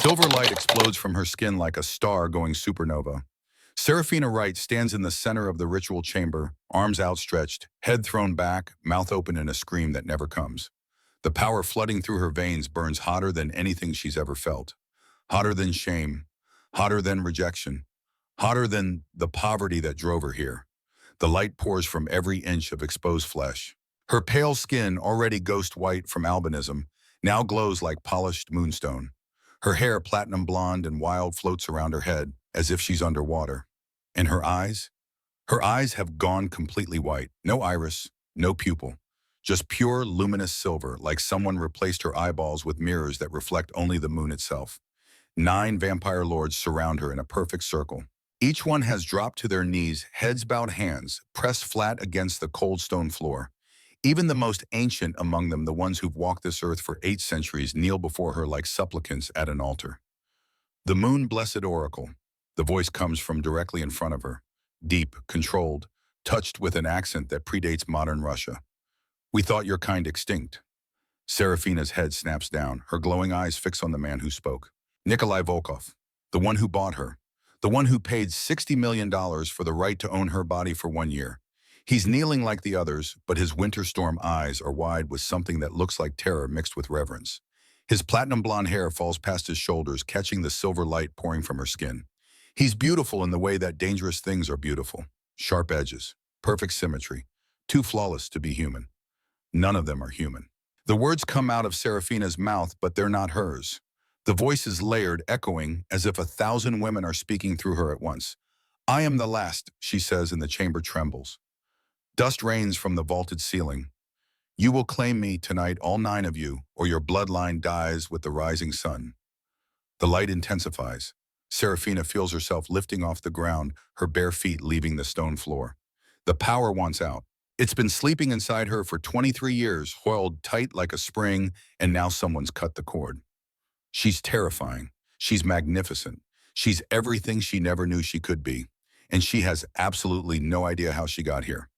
Silver light explodes from her skin like a star going supernova. Serafina Wright stands in the center of the ritual chamber, arms outstretched, head thrown back, mouth open in a scream that never comes. The power flooding through her veins burns hotter than anything she's ever felt. Hotter than shame, hotter than rejection, hotter than the poverty that drove her here. The light pours from every inch of exposed flesh. Her pale skin, already ghost white from albinism, now glows like polished moonstone. Her hair, platinum blonde and wild, floats around her head as if she's underwater. And her eyes? Her eyes have gone completely white. No iris, no pupil. Just pure, luminous silver, like someone replaced her eyeballs with mirrors that reflect only the moon itself. 9 vampire lords surround her in a perfect circle. Each one has dropped to their knees, heads bowed, hands pressed flat against the cold stone floor. Even the most ancient among them, the ones who've walked this earth for 8 centuries, kneel before her like supplicants at an altar. The moon blessed oracle. The voice comes from directly in front of her. Deep, controlled, touched with an accent that predates modern Russia. We thought your kind extinct. Serafina's head snaps down, her glowing eyes fix on the man who spoke. Nikolai Volkov, the one who bought her. The one who paid $60 million for the right to own her body for 1 year. He's kneeling like the others, but his winter storm eyes are wide with something that looks like terror mixed with reverence. His platinum blonde hair falls past his shoulders, catching the silver light pouring from her skin. He's beautiful in the way that dangerous things are beautiful. Sharp edges, perfect symmetry, too flawless to be human. None of them are human. The words come out of Serafina's mouth, but they're not hers. The voice is layered, echoing, as if 1,000 women are speaking through her at once. I am the last, she says, and the chamber trembles. Dust rains from the vaulted ceiling. You will claim me tonight, all 9 of you, or your bloodline dies with the rising sun. The light intensifies. Serafina feels herself lifting off the ground, her bare feet leaving the stone floor. The power wants out. It's been sleeping inside her for 23 years, coiled tight like a spring, and now someone's cut the cord. She's terrifying. She's magnificent. She's everything she never knew she could be. And she has absolutely no idea how she got here.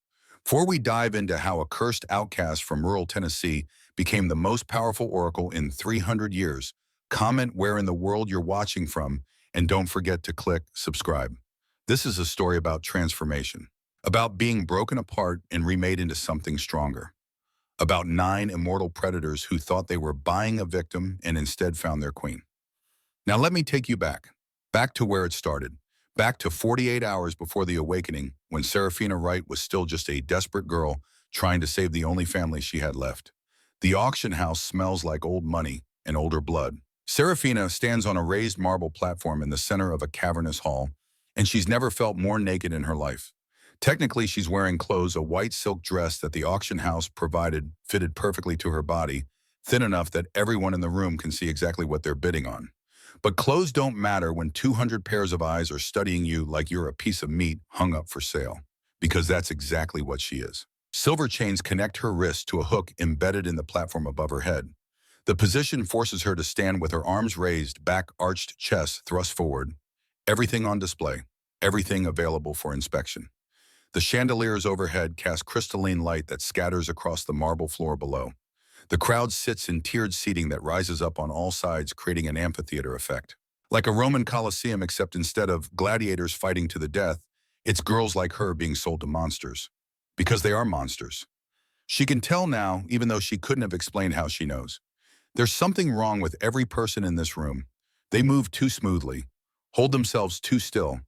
Before we dive into how a cursed outcast from rural Tennessee became the most powerful oracle in 300 years, comment where in the world you're watching from, and don't forget to click subscribe. This is a story about transformation, about being broken apart and remade into something stronger, about 9 immortal predators who thought they were buying a victim and instead found their queen. Now let me take you back to where it started. Back to 48 hours before the awakening, when Serafina Wright was still just a desperate girl trying to save the only family she had left. The auction house smells like old money and older blood. Serafina stands on a raised marble platform in the center of a cavernous hall, and she's never felt more naked in her life. Technically, she's wearing clothes, a white silk dress that the auction house provided fitted perfectly to her body, thin enough that everyone in the room can see exactly what they're bidding on. But clothes don't matter when 200 pairs of eyes are studying you like you're a piece of meat hung up for sale, because that's exactly what she is. Silver chains connect her wrists to a hook embedded in the platform above her head. The position forces her to stand with her arms raised, back arched, chest thrust forward. Everything on display, everything available for inspection. The chandeliers overhead cast crystalline light that scatters across the marble floor below. The crowd sits in tiered seating that rises up on all sides, creating an amphitheater effect. Like a Roman Colosseum, except instead of gladiators fighting to the death, it's girls like her being sold to monsters. Because they are monsters. She can tell now, even though she couldn't have explained how she knows. There's something wrong with every person in this room. They move too smoothly, hold themselves too still.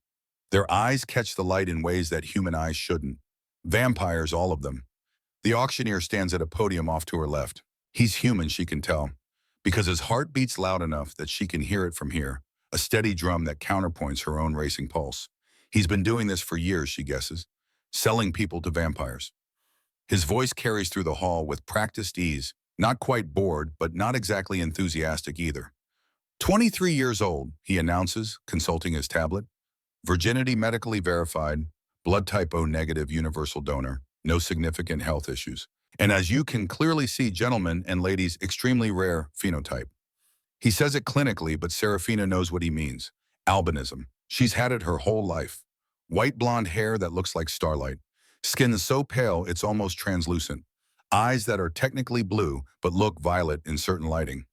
Their eyes catch the light in ways that human eyes shouldn't. Vampires, all of them. The auctioneer stands at a podium off to her left. He's human, she can tell, because his heart beats loud enough that she can hear it from here, a steady drum that counterpoints her own racing pulse. He's been doing this for years, she guesses, selling people to vampires. His voice carries through the hall with practiced ease, not quite bored, but not exactly enthusiastic either. 23 years old, he announces, consulting his tablet. Virginity medically verified, blood type O negative universal donor, no significant health issues. And as you can clearly see, gentlemen and ladies, extremely rare phenotype. He says it clinically, but Serafina knows what he means. Albinism. She's had it her whole life. White blonde hair that looks like starlight. Skin so pale it's almost translucent. Eyes that are technically blue, but look violet in certain lighting.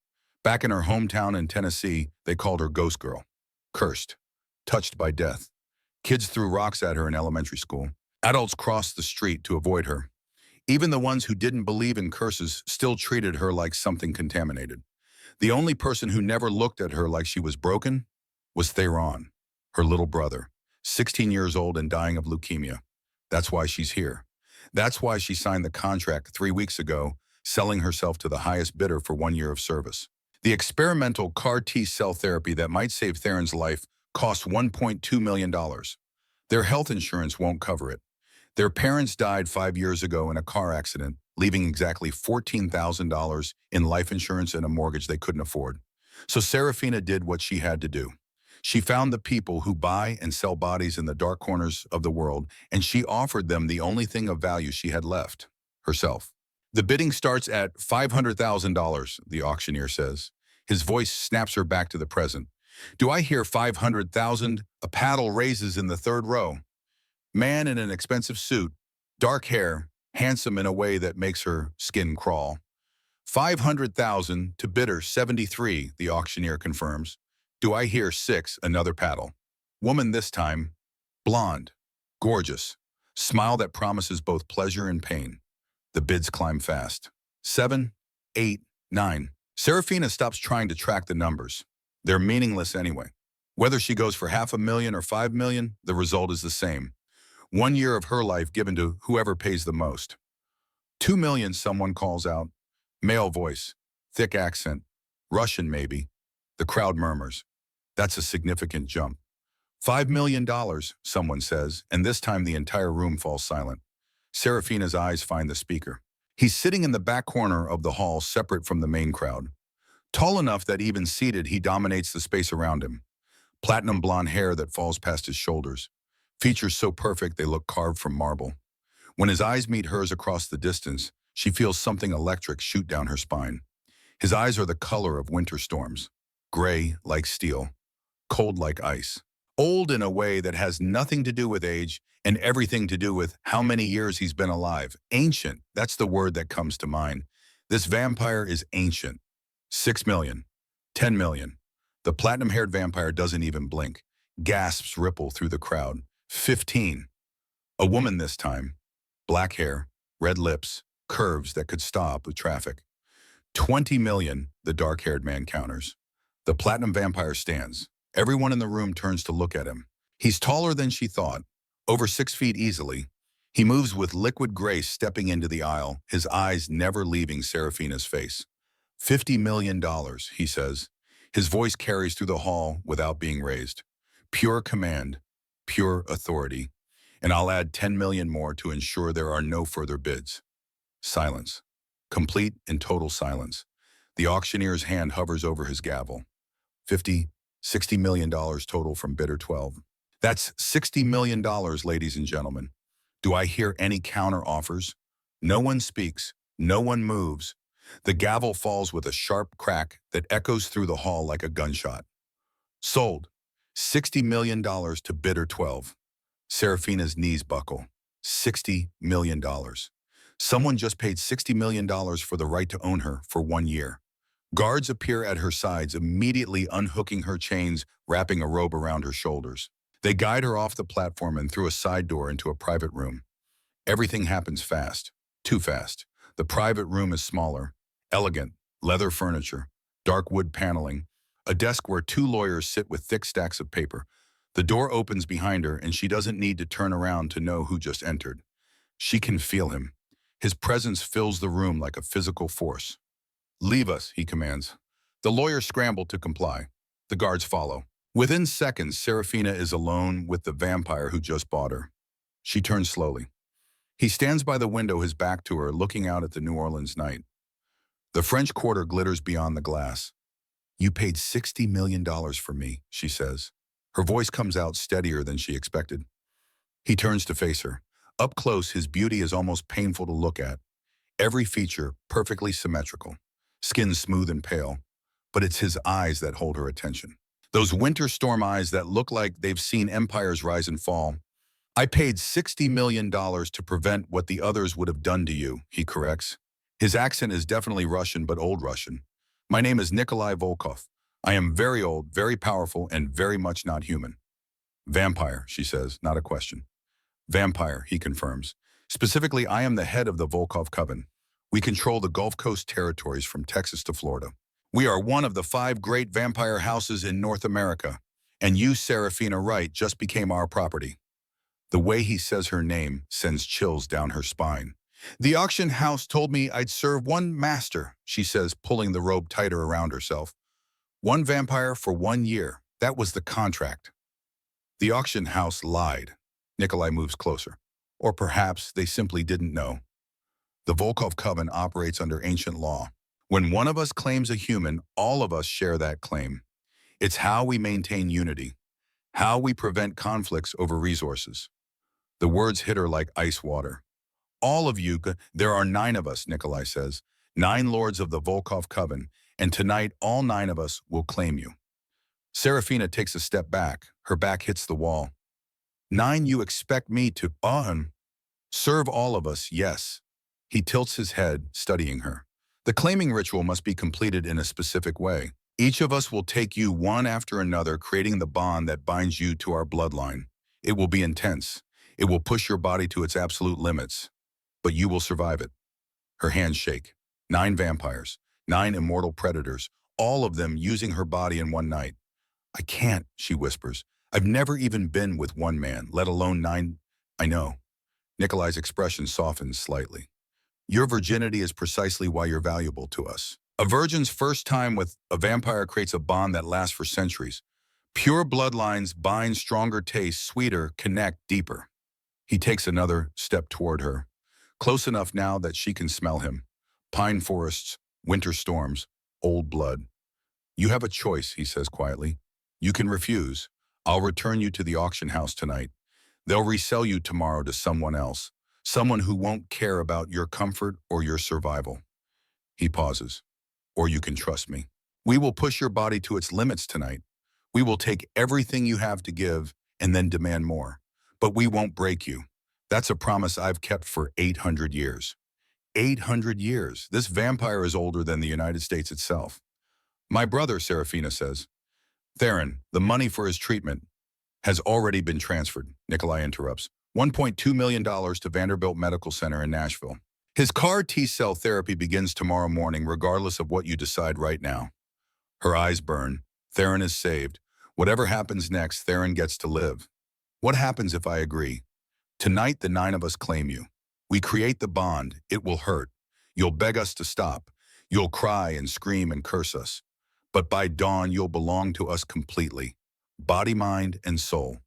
Back in her hometown in Tennessee, they called her Ghost Girl. Cursed. Touched by death. Kids threw rocks at her in elementary school. Adults crossed the street to avoid her. Even the ones who didn't believe in curses still treated her like something contaminated. The only person who never looked at her like she was broken was Theron, her little brother, 16 years old and dying of leukemia. That's why she's here. That's why she signed the contract 3 weeks ago, selling herself to the highest bidder for 1 year of service. The experimental CAR T cell therapy that might save Theron's life cost $1.2 million. Their health insurance won't cover it. Their parents died 5 years ago in a car accident, leaving exactly $14,000 in life insurance and a mortgage they couldn't afford. So Serafina did what she had to do. She found the people who buy and sell bodies in the dark corners of the world, and she offered them the only thing of value she had left, herself. The bidding starts at $500,000, the auctioneer says. His voice snaps her back to the present. Do I hear 500,000? A paddle raises in the third row. Man in an expensive suit, dark hair, handsome in a way that makes her skin crawl. 500,000 to bidder 73, the auctioneer confirms. Do I hear 6? Another paddle. Woman this time, blonde, gorgeous, smile that promises both pleasure and pain. The bids climb fast. 7, 8, 9. Serafina stops trying to track the numbers. They're meaningless anyway. Whether she goes for $500,000 or $5 million, the result is the same. 1 year of her life given to whoever pays the most. 2 million, someone calls out. Male voice, thick accent, Russian maybe. The crowd murmurs. That's a significant jump. $5 million, someone says, and this time the entire room falls silent. Serafina's eyes find the speaker. He's sitting in the back corner of the hall, separate from the main crowd. Tall enough that even seated, he dominates the space around him. Platinum blonde hair that falls past his shoulders. Features so perfect they look carved from marble. When his eyes meet hers across the distance, she feels something electric shoot down her spine. His eyes are the color of winter storms. Gray like steel. Cold like ice. Old in a way that has nothing to do with age and everything to do with how many years he's been alive. Ancient, that's the word that comes to mind. This vampire is ancient. 6 million. 10 million. The platinum-haired vampire doesn't even blink. Gasps ripple through the crowd. 15. A woman this time. Black hair, red lips, curves that could stop with traffic. 20 million, the dark-haired man counters. The platinum vampire stands. Everyone in the room turns to look at him. He's taller than she thought, over 6 feet easily. He moves with liquid grace, stepping into the aisle, his eyes never leaving Serafina's face. $50 million, he says. His voice carries through the hall without being raised. Pure command, pure authority. And I'll add 10 million more to ensure there are no further bids. Silence. Complete and total silence. The auctioneer's hand hovers over his gavel. 50, $60 million total from bidder 12. That's $60 million, ladies and gentlemen. Do I hear any counter offers? No one speaks. No one moves. The gavel falls with a sharp crack that echoes through the hall like a gunshot. Sold. $60 million to bidder 12. Serafina's knees buckle. $60 million. Someone just paid $60 million for the right to own her for 1 year. Guards appear at her sides, immediately unhooking her chains, wrapping a robe around her shoulders. They guide her off the platform and through a side door into a private room. Everything happens fast. Too fast. The private room is smaller. Elegant. Leather furniture. Dark wood paneling. A desk where 2 lawyers sit with thick stacks of paper. The door opens behind her and she doesn't need to turn around to know who just entered. She can feel him. His presence fills the room like a physical force. Leave us, he commands. The lawyers scramble to comply. The guards follow. Within seconds, Serafina is alone with the vampire who just bought her. She turns slowly. He stands by the window, his back to her, looking out at the New Orleans night. The French Quarter glitters beyond the glass. You paid $60 million for me, she says. Her voice comes out steadier than she expected. He turns to face her. Up close, his beauty is almost painful to look at. Every feature perfectly symmetrical. Skin smooth and pale. But it's his eyes that hold her attention. Those winter storm eyes that look like they've seen empires rise and fall. I paid $60 million to prevent what the others would have done to you, he corrects. His accent is definitely Russian, but old Russian. My name is Nikolai Volkov. I am very old, very powerful, and very much not human. Vampire, she says, not a question. Vampire, he confirms. Specifically, I am the head of the Volkov Coven. We control the Gulf Coast territories from Texas to Florida. We are one of the 5 great vampire houses in North America, and you, Serafina Wright, just became our property. The way he says her name sends chills down her spine. The auction house told me I'd serve one master, she says, pulling the robe tighter around herself. One vampire for 1 year. That was the contract. The auction house lied. Nikolai moves closer. Or perhaps they simply didn't know. The Volkov Coven operates under ancient law. When one of us claims a human, all of us share that claim. It's how we maintain unity, how we prevent conflicts over resources. The words hit her like ice water. All of you, there are 9 of us, Nikolai says, 9 lords of the Volkov Coven, and tonight all 9 of us will claim you. Serafina takes a step back. Her back hits the wall. 9, you expect me to, serve all of us, yes. He tilts his head, studying her. The claiming ritual must be completed in a specific way. Each of us will take you one after another, creating the bond that binds you to our bloodline. It will be intense. It will push your body to its absolute limits. But you will survive it. Her hands shake. 9 vampires, 9 immortal predators, all of them using her body in one night. I can't, she whispers. I've never even been with one man, let alone 9. I know. Nikolai's expression softens slightly. Your virginity is precisely why you're valuable to us. A virgin's first time with a vampire creates a bond that lasts for centuries. Pure bloodlines bind stronger tastes, sweeter, connect deeper. He takes another step toward her, close enough now that she can smell him. Pine forests, winter storms, old blood. You have a choice, he says quietly. You can refuse. I'll return you to the auction house tonight. They'll resell you tomorrow to someone else, someone who won't care about your comfort or your survival. He pauses. Or you can trust me. We will push your body to its limits tonight. We will take everything you have to give and then demand more. But we won't break you. That's a promise I've kept for 800 years. 800 years. This vampire is older than the United States itself. My brother, Serafina says. Theron, the money for his treatment has already been transferred, Nikolai interrupts. $1.2 million to Vanderbilt Medical Center in Nashville. His CAR T-cell therapy begins tomorrow morning regardless of what you decide right now. Her eyes burn. Theron is saved. Whatever happens next, Theron gets to live. What happens if I agree? Tonight, the 9 of us claim you. We create the bond. It will hurt. You'll beg us to stop. You'll cry and scream and curse us. But by dawn, you'll belong to us completely. Body, mind, and soul.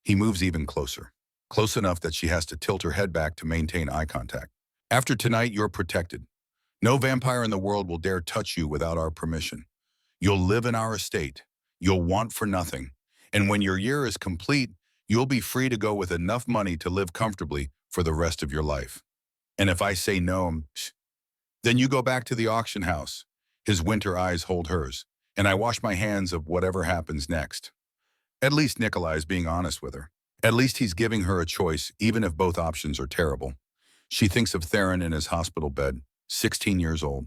He moves even closer. Close enough that she has to tilt her head back to maintain eye contact. After tonight, you're protected. No vampire in the world will dare touch you without our permission. You'll live in our estate. You'll want for nothing. And when your year is complete, you'll be free to go with enough money to live comfortably for the rest of your life. And if I say no, then you go back to the auction house. His winter eyes hold hers, and I wash my hands of whatever happens next. At least Nikolai is being honest with her. At least he's giving her a choice, even if both options are terrible. She thinks of Theron in his hospital bed, 16 years old,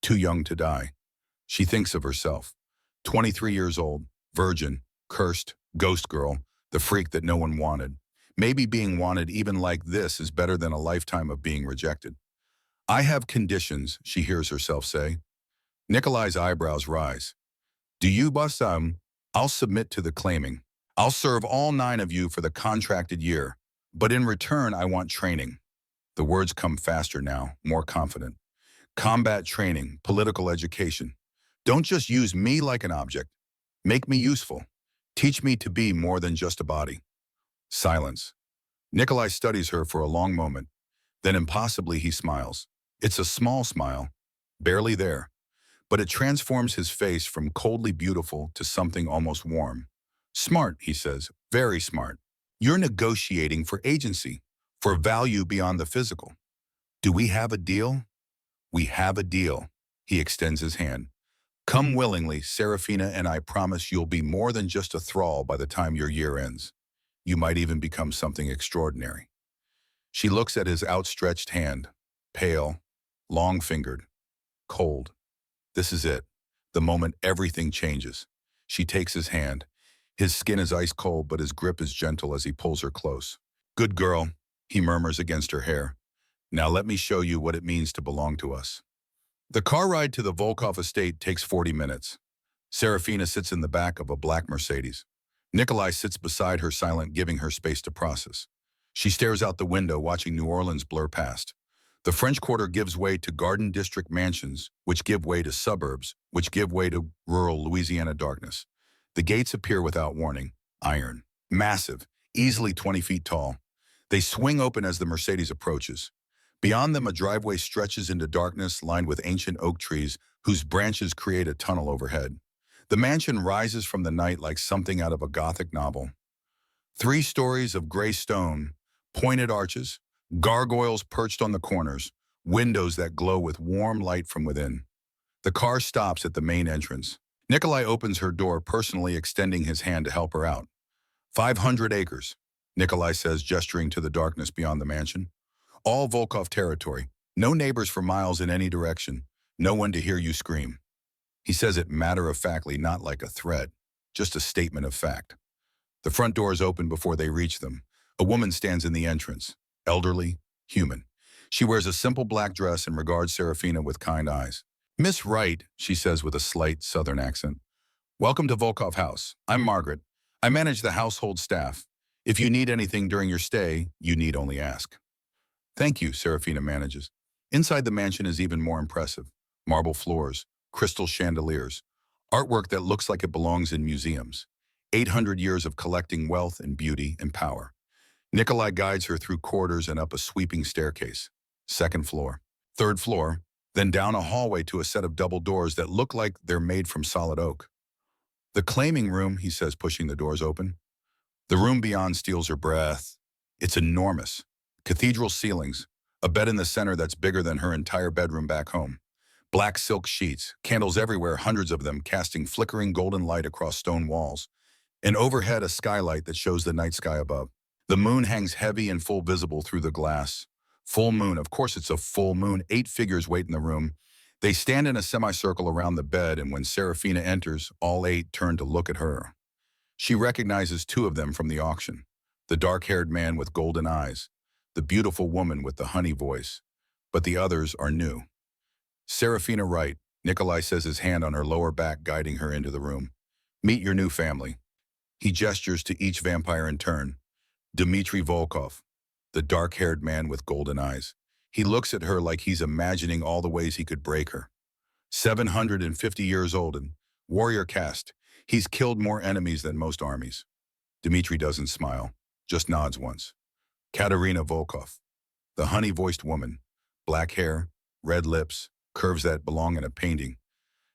too young to die. She thinks of herself, 23 years old, virgin, cursed, ghost girl, the freak that no one wanted. Maybe being wanted even like this is better than a lifetime of being rejected. I have conditions, she hears herself say. Nikolai's eyebrows rise. Do you, boss? I'll submit to the claiming. I'll serve all 9 of you for the contracted year, but in return I want training. The words come faster now, more confident. Combat training, political education. Don't just use me like an object. Make me useful. Teach me to be more than just a body. Silence. Nikolai studies her for a long moment. Then impossibly he smiles. It's a small smile, barely there, but it transforms his face from coldly beautiful to something almost warm. Smart, he says, very smart. You're negotiating for agency, for value beyond the physical. Do we have a deal? We have a deal. He extends his hand. Come willingly, Serafina, and I promise you'll be more than just a thrall by the time your year ends. You might even become something extraordinary. She looks at his outstretched hand, pale, long-fingered, cold. This is it. The moment everything changes. She takes his hand. His skin is ice cold, but his grip is gentle as he pulls her close. Good girl, he murmurs against her hair. Now let me show you what it means to belong to us. The car ride to the Volkov estate takes 40 minutes. Serafina sits in the back of a black Mercedes. Nikolai sits beside her, silent, giving her space to process. She stares out the window, watching New Orleans blur past. The French Quarter gives way to Garden District mansions, which give way to suburbs, which give way to rural Louisiana darkness. The gates appear without warning, iron, massive, easily 20 feet tall. They swing open as the Mercedes approaches. Beyond them, a driveway stretches into darkness lined with ancient oak trees whose branches create a tunnel overhead. The mansion rises from the night like something out of a Gothic novel. 3 stories of gray stone, pointed arches, gargoyles perched on the corners, windows that glow with warm light from within. The car stops at the main entrance. Nikolai opens her door, personally extending his hand to help her out. 500 acres, Nikolai says, gesturing to the darkness beyond the mansion. All Volkov territory, no neighbors for miles in any direction, no one to hear you scream. He says it matter-of-factly, not like a threat, just a statement of fact. The front doors open before they reach them. A woman stands in the entrance, elderly, human. She wears a simple black dress and regards Serafina with kind eyes. Miss Wright, she says with a slight southern accent. Welcome to Volkov House. I'm Margaret. I manage the household staff. If you need anything during your stay, you need only ask. Thank you, Serafina manages. Inside the mansion is even more impressive. Marble floors, crystal chandeliers, artwork that looks like it belongs in museums. 800 years of collecting wealth and beauty and power. Nikolai guides her through corridors and up a sweeping staircase. 2nd floor, 3rd floor, then down a hallway to a set of double doors that look like they're made from solid oak. The claiming room, he says, pushing the doors open. The room beyond steals her breath. It's enormous. Cathedral ceilings, a bed in the center that's bigger than her entire bedroom back home. Black silk sheets, candles everywhere, hundreds of them, casting flickering golden light across stone walls. And overhead, a skylight that shows the night sky above. The moon hangs heavy and full, visible through the glass. Full moon, of course it's a full moon. 8 figures wait in the room. They stand in a semicircle around the bed, and when Serafina enters, all 8 turn to look at her. She recognizes 2 of them from the auction. The dark-haired man with golden eyes, the beautiful woman with the honey voice. But the others are new. Serafina Wright, Nikolai says, his hand on her lower back, guiding her into the room. Meet your new family. He gestures to each vampire in turn. Dmitry Volkov, the dark-haired man with golden eyes. He looks at her like he's imagining all the ways he could break her. 750 years old and warrior caste. He's killed more enemies than most armies. Dmitry doesn't smile, just nods once. Katerina Volkov, the honey-voiced woman. Black hair, red lips, curves that belong in a painting.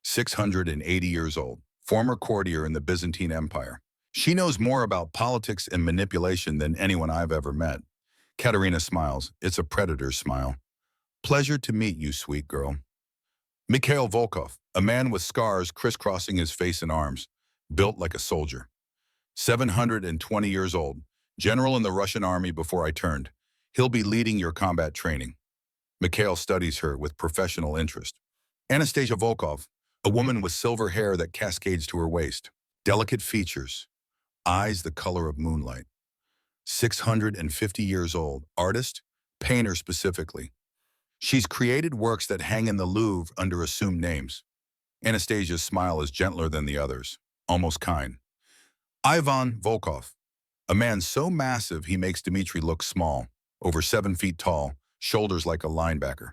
680 years old, former courtier in the Byzantine Empire. She knows more about politics and manipulation than anyone I've ever met. Katerina smiles. It's a predator's smile. Pleasure to meet you, sweet girl. Mikhail Volkov, a man with scars crisscrossing his face and arms, built like a soldier. 720 years old, general in the Russian army before I turned. He'll be leading your combat training. Mikhail studies her with professional interest. Anastasia Volkov, a woman with silver hair that cascades to her waist. Delicate features, eyes the color of moonlight. 650 years old, artist, painter specifically. She's created works that hang in the Louvre under assumed names. Anastasia's smile is gentler than the others, almost kind. Ivan Volkov, a man so massive he makes Dmitry look small, over 7 feet tall, shoulders like a linebacker.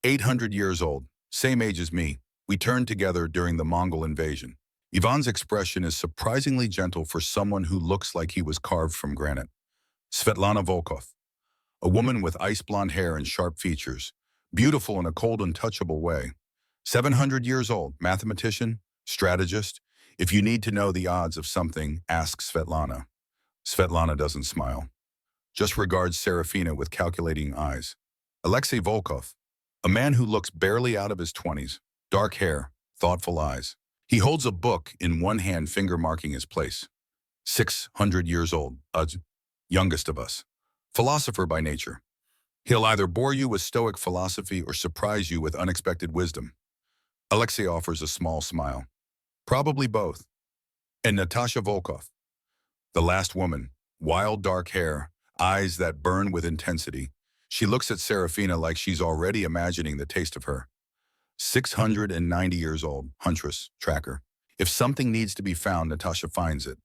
800 years old, same age as me. We turned together during the Mongol invasion. Ivan's expression is surprisingly gentle for someone who looks like he was carved from granite. Svetlana Volkov, a woman with ice blonde hair and sharp features, beautiful in a cold, untouchable way. 700 years old, mathematician, strategist. If you need to know the odds of something, ask Svetlana. Svetlana doesn't smile, just regards Serafina with calculating eyes. Alexei Volkov, a man who looks barely out of his 20s, dark hair, thoughtful eyes. He holds a book in one hand, finger marking his place. 600 years old, youngest of us. Philosopher by nature. He'll either bore you with stoic philosophy or surprise you with unexpected wisdom. Alexei offers a small smile. Probably both. And Natasha Volkov, the last woman, wild dark hair, eyes that burn with intensity. She looks at Serafina like she's already imagining the taste of her. 690 years old, huntress, tracker. If something needs to be found, Natasha finds it.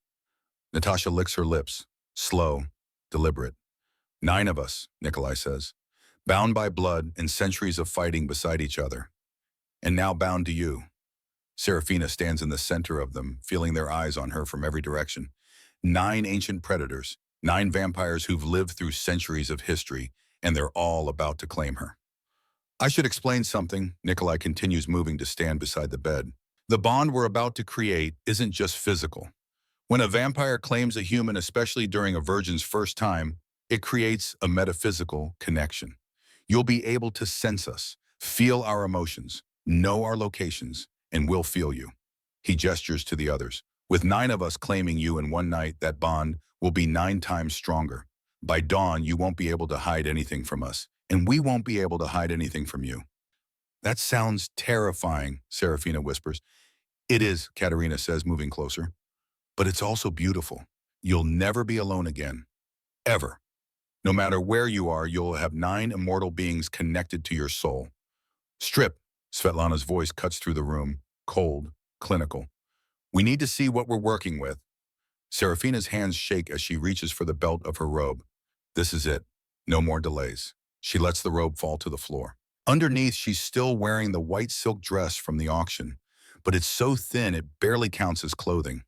Natasha licks her lips, slow, deliberate. 9 of us, Nikolai says, bound by blood and centuries of fighting beside each other. And now bound to you. Serafina stands in the center of them, feeling their eyes on her from every direction. 9 ancient predators, 9 vampires who've lived through centuries of history, and they're all about to claim her. I should explain something, Nikolai continues, moving to stand beside the bed. The bond we're about to create isn't just physical. When a vampire claims a human, especially during a virgin's first time, it creates a metaphysical connection. You'll be able to sense us, feel our emotions, know our locations, and we'll feel you. He gestures to the others. With 9 of us claiming you in one night, that bond will be 9 times stronger. By dawn, you won't be able to hide anything from us, and we won't be able to hide anything from you. That sounds terrifying, Serafina whispers. It is, Katerina says, moving closer. But it's also beautiful. You'll never be alone again. Ever. No matter where you are, you'll have 9 immortal beings connected to your soul. Strip, Svetlana's voice cuts through the room, cold, clinical. We need to see what we're working with. Serafina's hands shake as she reaches for the belt of her robe. This is it. No more delays. She lets the robe fall to the floor. Underneath, she's still wearing the white silk dress from the auction, but it's so thin it barely counts as clothing.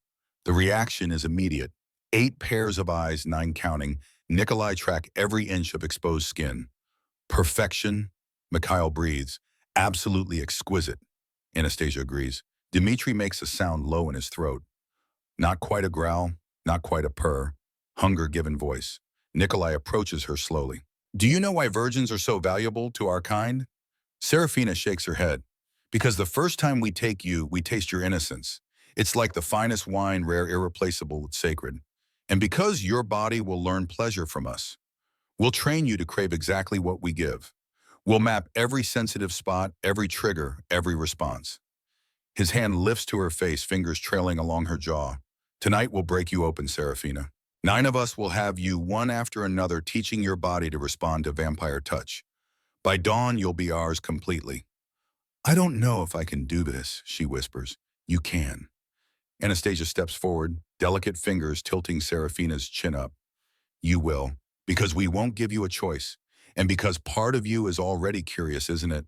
The reaction is immediate. 8 pairs of eyes, 9 counting. Nikolai track every inch of exposed skin. Perfection, Mikhail breathes. Absolutely exquisite, Anastasia agrees. Dmitri makes a sound low in his throat. Not quite a growl, not quite a purr. Hunger-given voice. Nikolai approaches her slowly. Do you know why virgins are so valuable to our kind? Serafina shakes her head. Because the first time we take you, we taste your innocence. It's like the finest wine, rare, irreplaceable, sacred. And because your body will learn pleasure from us, we'll train you to crave exactly what we give. We'll map every sensitive spot, every trigger, every response. His hand lifts to her face, fingers trailing along her jaw. Tonight we'll break you open, Serafina. 9 of us will have you one after another, teaching your body to respond to vampire touch. By dawn, you'll be ours completely. I don't know if I can do this, she whispers. You can. Anastasia steps forward, delicate fingers tilting Serafina's chin up. You will, because we won't give you a choice. And because part of you is already curious, isn't it?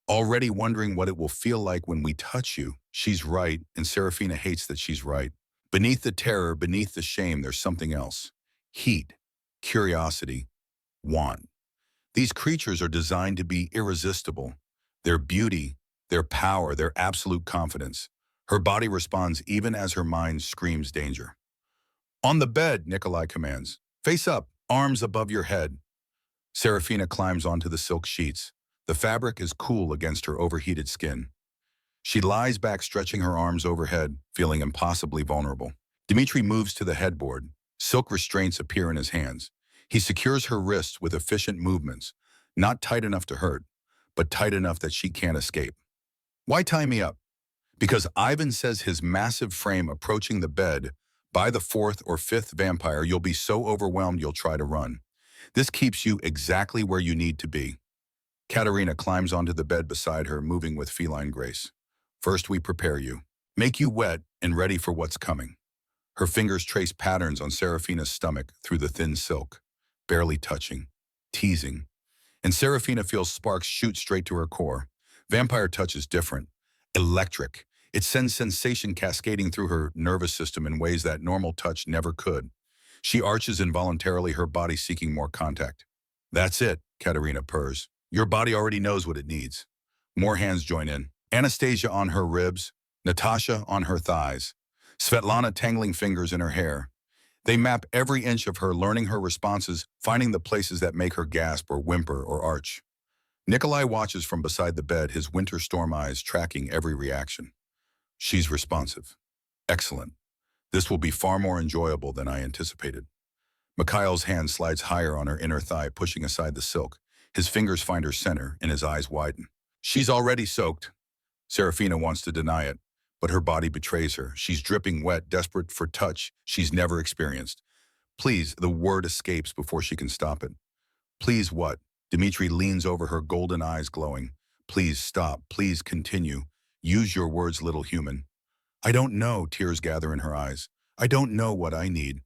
Already wondering what it will feel like when we touch you. She's right, and Serafina hates that she's right. Beneath the terror, beneath the shame, there's something else. Heat, curiosity, want. These creatures are designed to be irresistible. Their beauty, their power, their absolute confidence. Her body responds even as her mind screams danger. On the bed, Nikolai commands. Face up, arms above your head. Serafina climbs onto the silk sheets. The fabric is cool against her overheated skin. She lies back, stretching her arms overhead, feeling impossibly vulnerable. Dmitri moves to the headboard. Silk restraints appear in his hands. He secures her wrists with efficient movements, not tight enough to hurt, but tight enough that she can't escape. Why tie me up? Because Ivan says his massive frame approaching the bed, by the 4th or 5th vampire, you'll be so overwhelmed you'll try to run. This keeps you exactly where you need to be. Katerina climbs onto the bed beside her, moving with feline grace. First, we prepare you, make you wet and ready for what's coming. Her fingers trace patterns on Serafina's stomach through the thin silk, barely touching, teasing. And Serafina feels sparks shoot straight to her core. Vampire touch is different, electric. It sends sensation cascading through her nervous system in ways that normal touch never could. She arches involuntarily, her body seeking more contact. That's it, Katerina purrs. Your body already knows what it needs. More hands join in. Anastasia on her ribs, Natasha on her thighs, Svetlana tangling fingers in her hair. They map every inch of her, learning her responses, finding the places that make her gasp or whimper or arch. Nikolai watches from beside the bed, his winter storm eyes tracking every reaction. She's responsive. Excellent. This will be far more enjoyable than I anticipated. Mikhail's hand slides higher on her inner thigh, pushing aside the silk. His fingers find her center, and his eyes widen. She's already soaked. Serafina wants to deny it, but her body betrays her. She's dripping wet, desperate for touch she's never experienced. Please, the word escapes before she can stop it. Please what? Dmitri leans over her, golden eyes glowing. Please stop. Please continue. Use your words, little human. I don't know, tears gather in her eyes. I don't know what I need.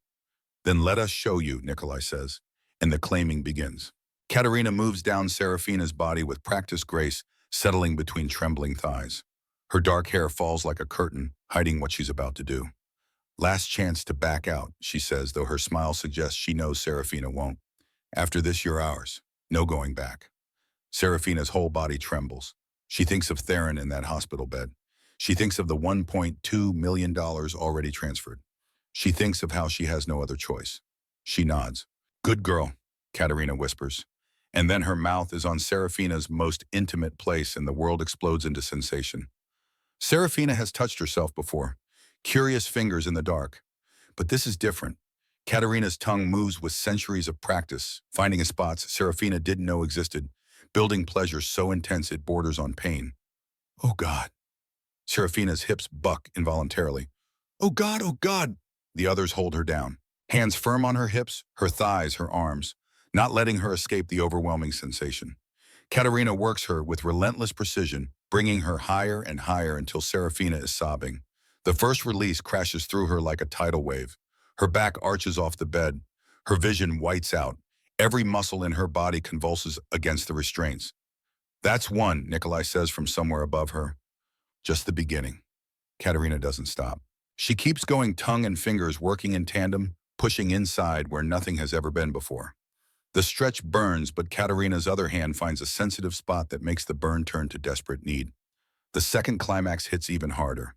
Then let us show you, Nikolai says, and the claiming begins. Katerina moves down Serafina's body with practiced grace, settling between trembling thighs. Her dark hair falls like a curtain, hiding what she's about to do. Last chance to back out, she says, though her smile suggests she knows Serafina won't. After this, you're ours. No going back. Serafina's whole body trembles. She thinks of Theron in that hospital bed. She thinks of the $1.2 million already transferred. She thinks of how she has no other choice. She nods. Good girl, Katerina whispers. And then her mouth is on Serafina's most intimate place and the world explodes into sensation. Serafina has touched herself before. Curious fingers in the dark. But this is different. Katerina's tongue moves with centuries of practice, finding spots Serafina didn't know existed, building pleasure so intense it borders on pain. Oh God. Serafina's hips buck involuntarily. Oh God, oh God. The others hold her down, hands firm on her hips, her thighs, her arms, not letting her escape the overwhelming sensation. Katerina works her with relentless precision, bringing her higher and higher until Serafina is sobbing. The first release crashes through her like a tidal wave. Her back arches off the bed. Her vision whites out. Every muscle in her body convulses against the restraints. That's one, Nikolai says from somewhere above her. Just the beginning. Katerina doesn't stop. She keeps going, tongue and fingers working in tandem, pushing inside where nothing has ever been before. The stretch burns, but Katerina's other hand finds a sensitive spot that makes the burn turn to desperate need. The second climax hits even harder.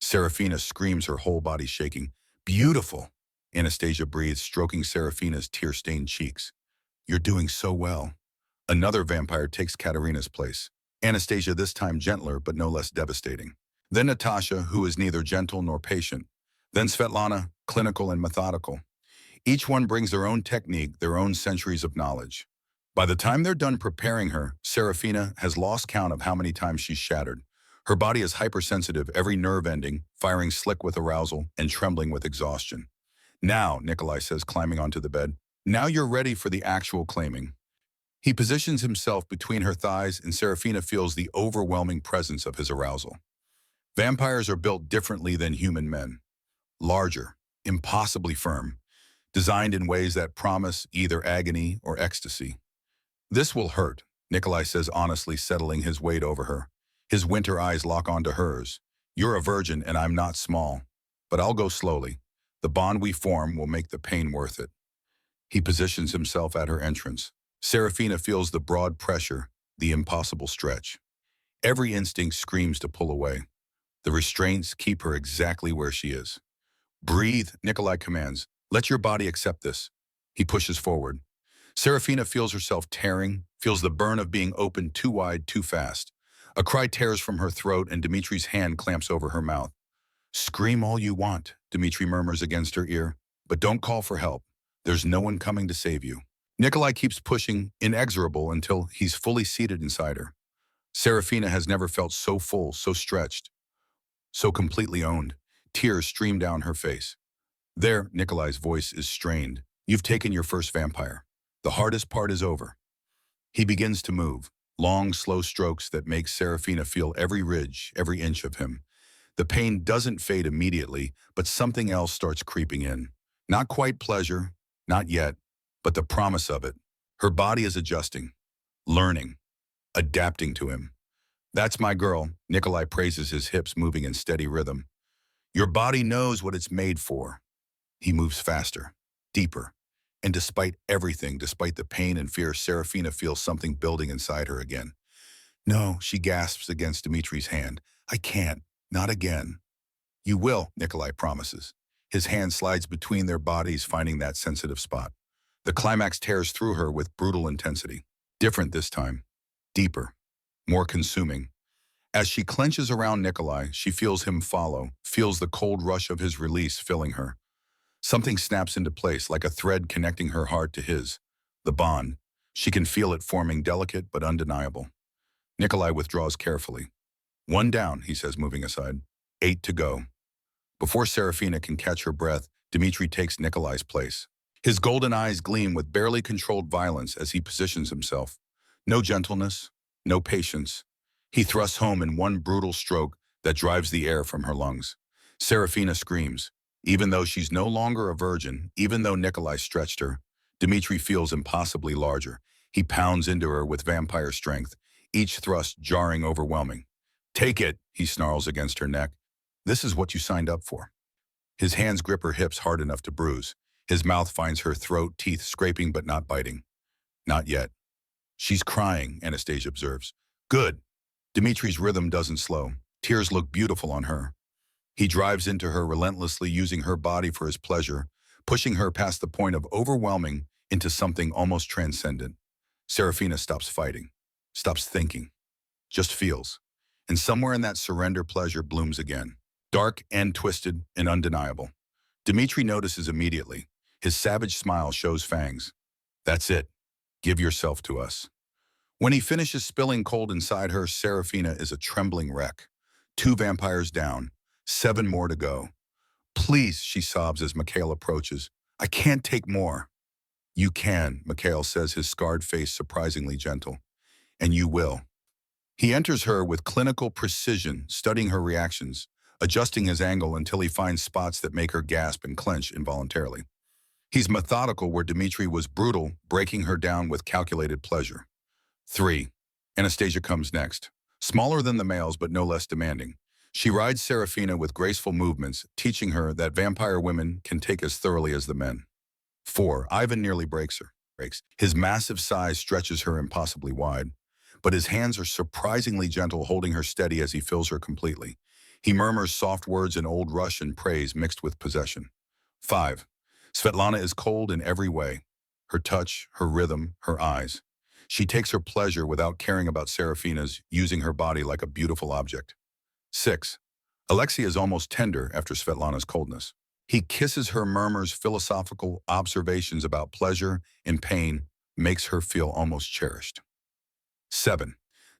Serafina screams, her whole body shaking. Beautiful! Anastasia breathes, stroking Serafina's tear-stained cheeks. You're doing so well. Another vampire takes Katerina's place. Anastasia this time gentler, but no less devastating. Then Natasha, who is neither gentle nor patient. Then Svetlana, clinical and methodical. Each one brings their own technique, their own centuries of knowledge. By the time they're done preparing her, Serafina has lost count of how many times she's shattered. Her body is hypersensitive, every nerve ending, firing slick with arousal and trembling with exhaustion. Now, Nikolai says, climbing onto the bed, now you're ready for the actual claiming. He positions himself between her thighs and Serafina feels the overwhelming presence of his arousal. Vampires are built differently than human men. Larger, impossibly firm, designed in ways that promise either agony or ecstasy. This will hurt, Nikolai says honestly, settling his weight over her. His winter eyes lock onto hers. You're a virgin and I'm not small, but I'll go slowly. The bond we form will make the pain worth it. He positions himself at her entrance. Serafina feels the broad pressure, the impossible stretch. Every instinct screams to pull away. The restraints keep her exactly where she is. Breathe, Nikolai commands. Let your body accept this. He pushes forward. Serafina feels herself tearing, feels the burn of being opened too wide, too fast. A cry tears from her throat and Dmitri's hand clamps over her mouth. Scream all you want, Dmitri murmurs against her ear, but don't call for help. There's no one coming to save you. Nikolai keeps pushing, inexorable, until he's fully seated inside her. Serafina has never felt so full, so stretched, so completely owned. Tears stream down her face. There, Nikolai's voice is strained. You've taken your first vampire. The hardest part is over. He begins to move, long, slow strokes that make Serafina feel every ridge, every inch of him. The pain doesn't fade immediately, but something else starts creeping in. Not quite pleasure, not yet, but the promise of it. Her body is adjusting, learning, adapting to him. That's my girl, Nikolai praises, his hips moving in steady rhythm. Your body knows what it's made for. He moves faster, deeper, and despite everything, despite the pain and fear, Serafina feels something building inside her again. No, she gasps against Dmitri's hand. I can't, not again. You will, Nikolai promises. His hand slides between their bodies, finding that sensitive spot. The climax tears through her with brutal intensity. Different this time, deeper, more consuming. As she clenches around Nikolai, she feels him follow, feels the cold rush of his release filling her. Something snaps into place like a thread connecting her heart to his. The bond. She can feel it forming, delicate but undeniable. Nikolai withdraws carefully. One down, he says, moving aside. 8 to go. Before Serafina can catch her breath, Dmitri takes Nikolai's place. His golden eyes gleam with barely controlled violence as he positions himself. No gentleness, no patience. He thrusts home in one brutal stroke that drives the air from her lungs. Serafina screams. Even though she's no longer a virgin, even though Nikolai stretched her, Dmitri feels impossibly larger. He pounds into her with vampire strength, each thrust jarring, overwhelming. Take it, he snarls against her neck. This is what you signed up for. His hands grip her hips hard enough to bruise. His mouth finds her throat, teeth scraping but not biting. Not yet. She's crying, Anastasia observes. Good. Dmitri's rhythm doesn't slow. Tears look beautiful on her. He drives into her relentlessly, using her body for his pleasure, pushing her past the point of overwhelming into something almost transcendent. Serafina stops fighting, stops thinking, just feels. And somewhere in that surrender, pleasure blooms again. Dark and twisted and undeniable. Dmitri notices immediately. His savage smile shows fangs. That's it. Give yourself to us. When he finishes spilling cold inside her, Serafina is a trembling wreck. 2 vampires down, 7 more to go. Please, she sobs as Mikhail approaches. I can't take more. You can, Mikhail says, his scarred face surprisingly gentle. And you will. He enters her with clinical precision, studying her reactions, adjusting his angle until he finds spots that make her gasp and clench involuntarily. He's methodical where Dmitri was brutal, breaking her down with calculated pleasure. 3. Anastasia comes next. Smaller than the males, but no less demanding. She rides Serafina with graceful movements, teaching her that vampire women can take as thoroughly as the men. 4. Ivan nearly breaks her. His massive size stretches her impossibly wide, but his hands are surprisingly gentle, holding her steady as he fills her completely. He murmurs soft words in Old Russian praise mixed with possession. 5. Svetlana is cold in every way. Her touch, her rhythm, her eyes. She takes her pleasure without caring about Serafina's, using her body like a beautiful object. 6. Alexei is almost tender after Svetlana's coldness. He kisses her, murmurs philosophical observations about pleasure and pain, makes her feel almost cherished. 7.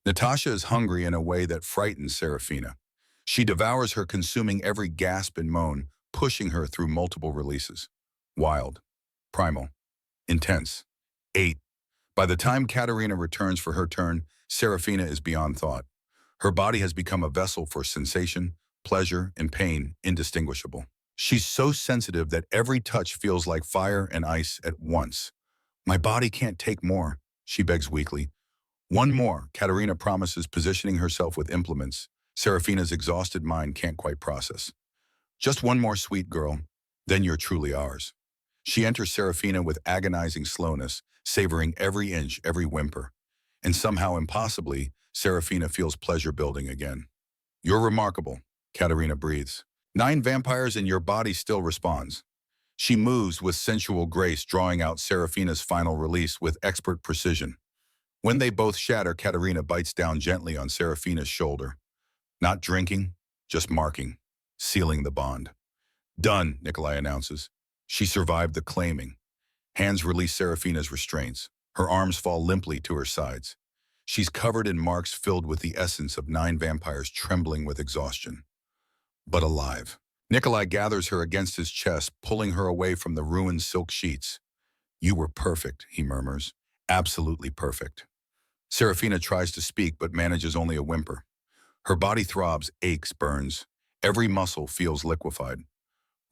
Natasha is hungry in a way that frightens Serafina. She devours her, consuming every gasp and moan, pushing her through multiple releases. Wild, primal, intense. 8. By the time Katerina returns for her turn, Serafina is beyond thought. Her body has become a vessel for sensation, pleasure, and pain, indistinguishable. She's so sensitive that every touch feels like fire and ice at once. My body can't take more, she begs weakly. One more, Katerina promises, positioning herself with implements. Serafina's exhausted mind can't quite process. Just one more, sweet girl, then you're truly ours. She enters Serafina with agonizing slowness, savoring every inch, every whimper. And somehow, impossibly, Serafina feels pleasure building again. You're remarkable, Katerina breathes. 9 vampires and your body still responds. She moves with sensual grace, drawing out Serafina's final release with expert precision. When they both shatter, Katerina bites down gently on Serafina's shoulder. Not drinking, just marking, sealing the bond. Done, Nikolai announces. She survived the claiming. Hands release Serafina's restraints. Her arms fall limply to her sides. She's covered in marks filled with the essence of 9 vampires trembling with exhaustion. But alive. Nikolai gathers her against his chest, pulling her away from the ruined silk sheets. You were perfect, he murmurs. Absolutely perfect. Serafina tries to speak but manages only a whimper. Her body throbs, aches, burns. Every muscle feels liquefied.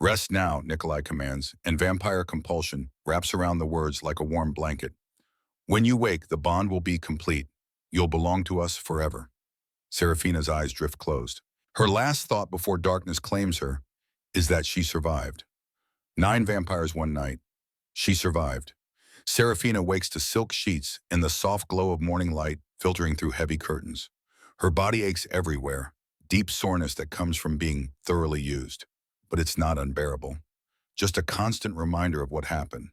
Rest now, Nikolai commands, and vampire compulsion wraps around the words like a warm blanket. When you wake, the bond will be complete. You'll belong to us forever. Serafina's eyes drift closed. Her last thought before darkness claims her is that she survived. 9 vampires one night. She survived. Serafina wakes to silk sheets and the soft glow of morning light filtering through heavy curtains. Her body aches everywhere, deep soreness that comes from being thoroughly used. But it's not unbearable. Just a constant reminder of what happened.